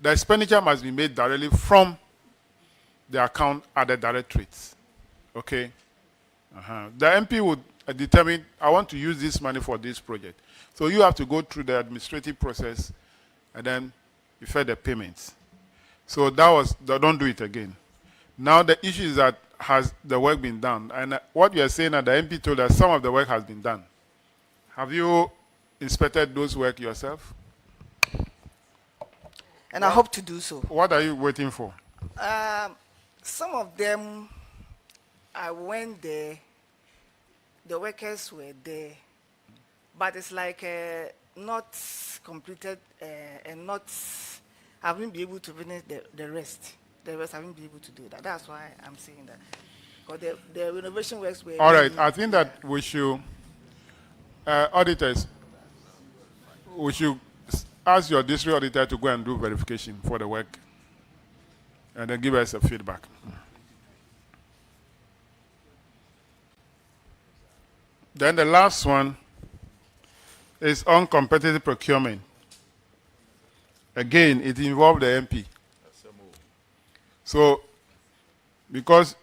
The expenditure must be made directly from the account at the directorates. Okay? The MP would determine, I want to use this money for this project. So you have to go through the administrative process, and then you fed the payments. So don't do it again. Now the issue is that, has the work been done? And what you are saying that the MP told us some of the work has been done. Have you inspected those work yourself? And I hope to do so. What are you waiting for? Some of them, I went there, the workers were there, but it's like not completed and not haven't been able to finish the rest. The rest haven't been able to do that. That's why I'm saying that. Because the renovation works were... All right, I think that we should, auditors, we should ask your district auditor to go and do verification for the work and then give us a feedback. Then the last one is on competitive procurement. Again, it involved the MP. So, because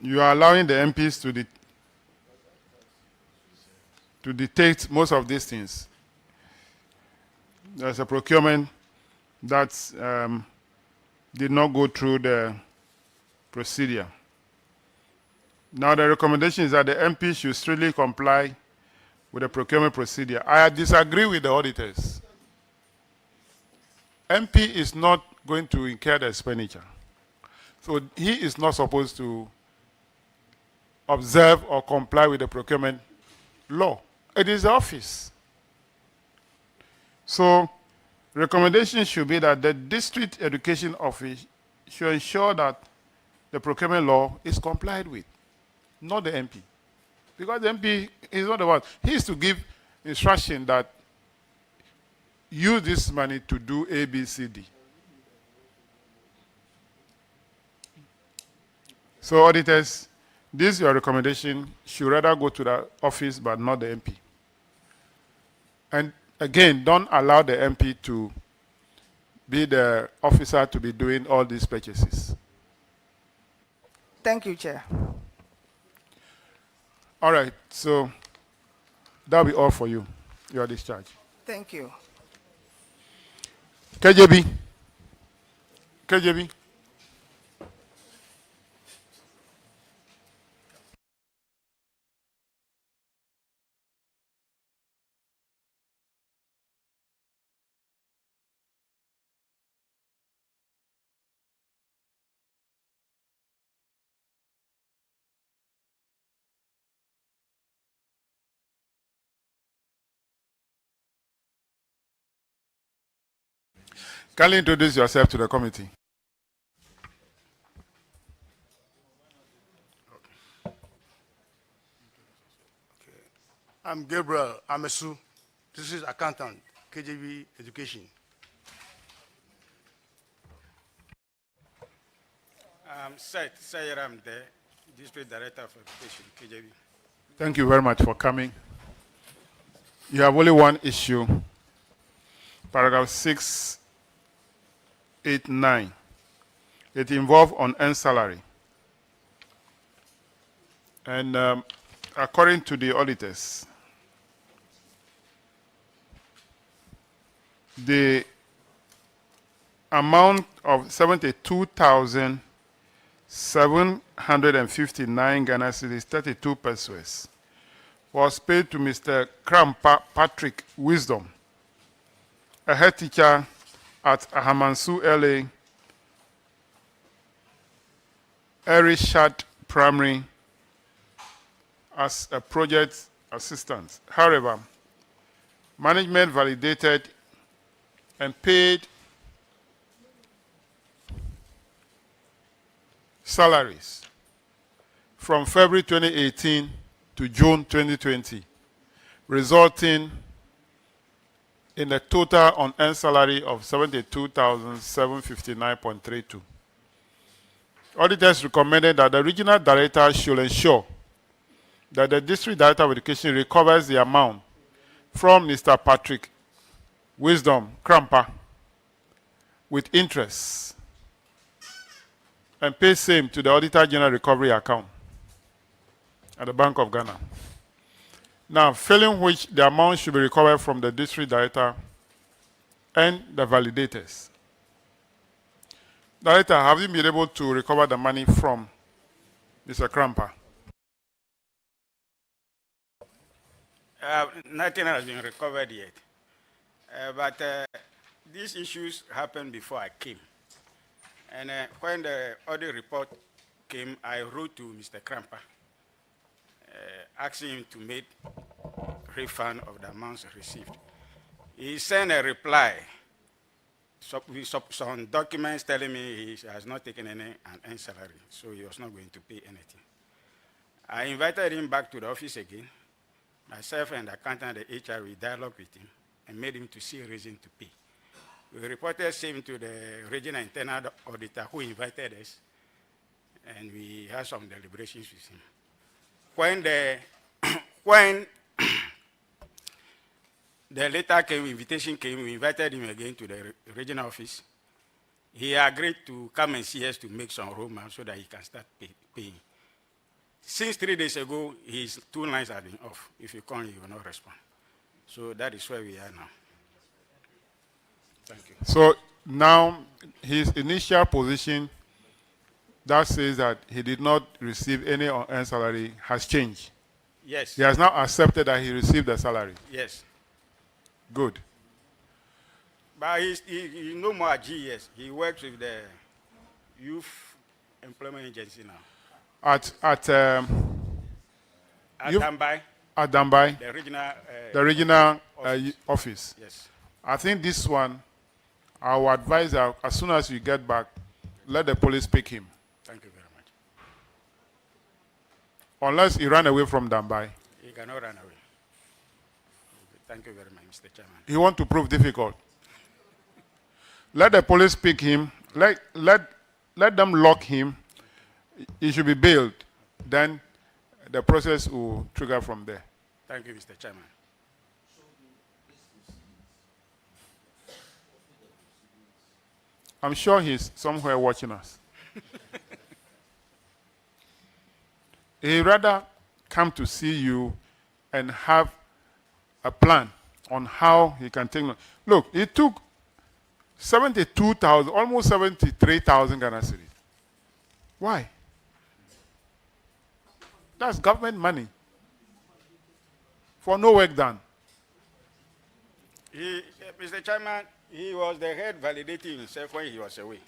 you are allowing the MPs to dictate most of these things, there's a procurement that did not go through the procedure. Now, the recommendation is that the MP should strictly comply with the procurement procedure. I disagree with the auditors. MP is not going to incur the expenditure. So he is not supposed to observe or comply with the procurement law. It is the office. So, recommendation should be that the district education office should ensure that the procurement law is complied with, not the MP. Because the MP is not the one. He is to give instruction that use this money to do A, B, C, D. So auditors, this your recommendation should rather go to the office but not the MP. And again, don't allow the MP to be the officer to be doing all these purchases. Thank you, Chair. All right, so that'll be all for you. You are discharged. Thank you. KJB. KJB. Kindly introduce yourself to the committee. I'm Gabriel Amesu. This is accountant, KJB Education. I'm Seth Sayeram, the District Director of Education, KJB. Thank you very much for coming. You have only one issue. Paragraph 689. It involves unearned salary. And according to the auditors, the amount of 72,759 Ghana cedis, 32 pesos, was paid to Mr. Krampa Patrick Wisdom, a head teacher at Ahamansu LA Erishad Primary as a project assistant. However, management validated and paid salaries from February 2018 to June 2020, resulting in a total unearned salary of 72,759.32. Auditors recommended that the regional director should ensure that the district director of education recovers the amount from Mr. Patrick Wisdom Krampa with interest and pays same to the Auditor General Recovery account at the Bank of Ghana. Now, failing which, the amount should be recovered from the district director and the validators. Director, have you been able to recover the money from Mr. Krampa? Nothing has been recovered yet. But these issues happened before I came. And when the audit report came, I wrote to Mr. Krampa, asking him to make refund of the amounts received. He sent a reply with some documents telling me he has not taken any unearned salary, so he was not going to pay anything. I invited him back to the office again. Myself and the accountant and the HR, we dialogued with him and made him to see a reason to pay. We reported same to the regional internal auditor who invited us, and we had some deliberations with him. When the letter came, invitation came, we invited him again to the regional office. He agreed to come and see us to make some romance so that he can start paying. Since 3 days ago, his 2 lines have been off. If you call, he will not respond. So that is where we are now. Thank you. So now his initial position that says that he did not receive any unearned salary has changed. Yes. He has now accepted that he received the salary. Yes. Good. But he's no more at GES. He works with the Youth Employment Agency now. At Tambai. At Dambai? The regional office. Yes. I think this one, I will advise that as soon as you get back, let the police pick him. Thank you very much. Unless he ran away from Dambai. He cannot run away. Thank you very much, Mr. Chairman. He wants to prove difficult. Let the police pick him. Let them lock him. He should be bailed. Then the process will trigger from there. Thank you, Mr. Chairman. I'm sure he's somewhere watching us. He rather come to see you and have a plan on how he can take. Look, he took 72,000, almost 73,000 Ghana cedis. Why? That's government money for no work done. Mr. Chairman, he was the head validating himself when he was away.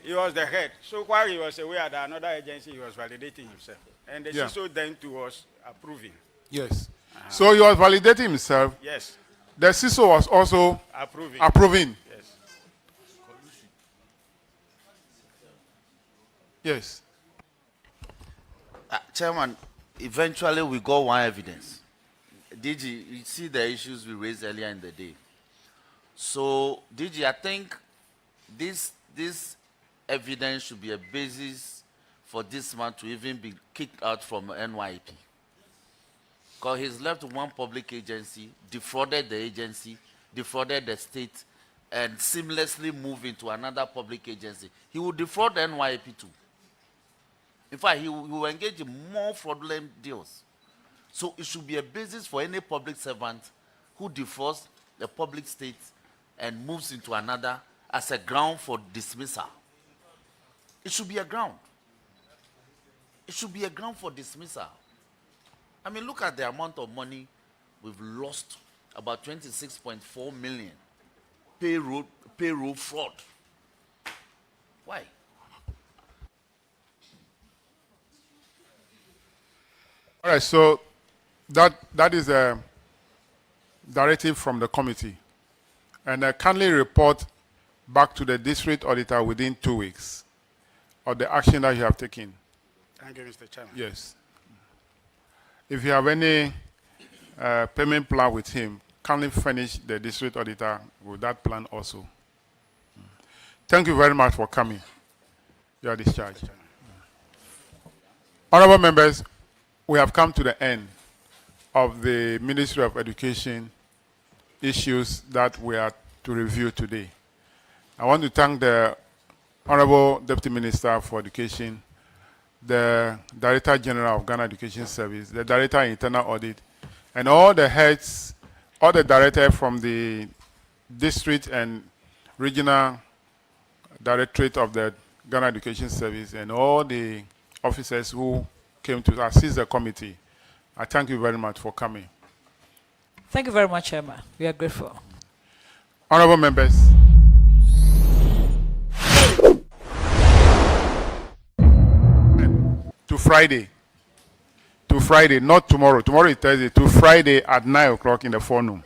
He was the head. So while he was away at another agency, he was validating himself. And the CISO then too was approving. Yes. So he was validating himself. Yes. The CISO was also approving. Yes. Yes. Chairman, eventually we got one evidence. DG, you see the issues we raised earlier in the day. So, DG, I think this evidence should be a basis for this man to even be kicked out from NYP. Because he's left one public agency, defrauded the agency, defrauded the state, and seamlessly moved into another public agency. He will defraud the NYP too. In fact, he will engage in more fraudulent deals. So it should be a basis for any public servant who defrauds the public state and moves into another as a ground for dismissal. It should be a ground. It should be a ground for dismissal. I mean, look at the amount of money we've lost, about 26.4 million payroll fraud. Why? All right, so that is a directive from the committee. And kindly report back to the district auditor within 2 weeks of the action that you have taken. Thank you, Mr. Chairman. Yes. If you have any payment plan with him, kindly furnish the district auditor with that plan also. Thank you very much for coming. You are discharged. Honorable members, we have come to the end of the Ministry of Education issues that we are to review today. I want to thank the Honorable Deputy Minister for Education, the Director General of Ghana Education Service, the Director of Internal Audit, and all the heads, all the directors from the district and regional directorate of the Ghana Education Service, and all the officers who came to assist the committee. I thank you very much for coming. Thank you very much, Chairman. We are grateful. Honorable members. To Friday, not tomorrow. Tomorrow is Thursday. To Friday at 9 o'clock in the forenoon.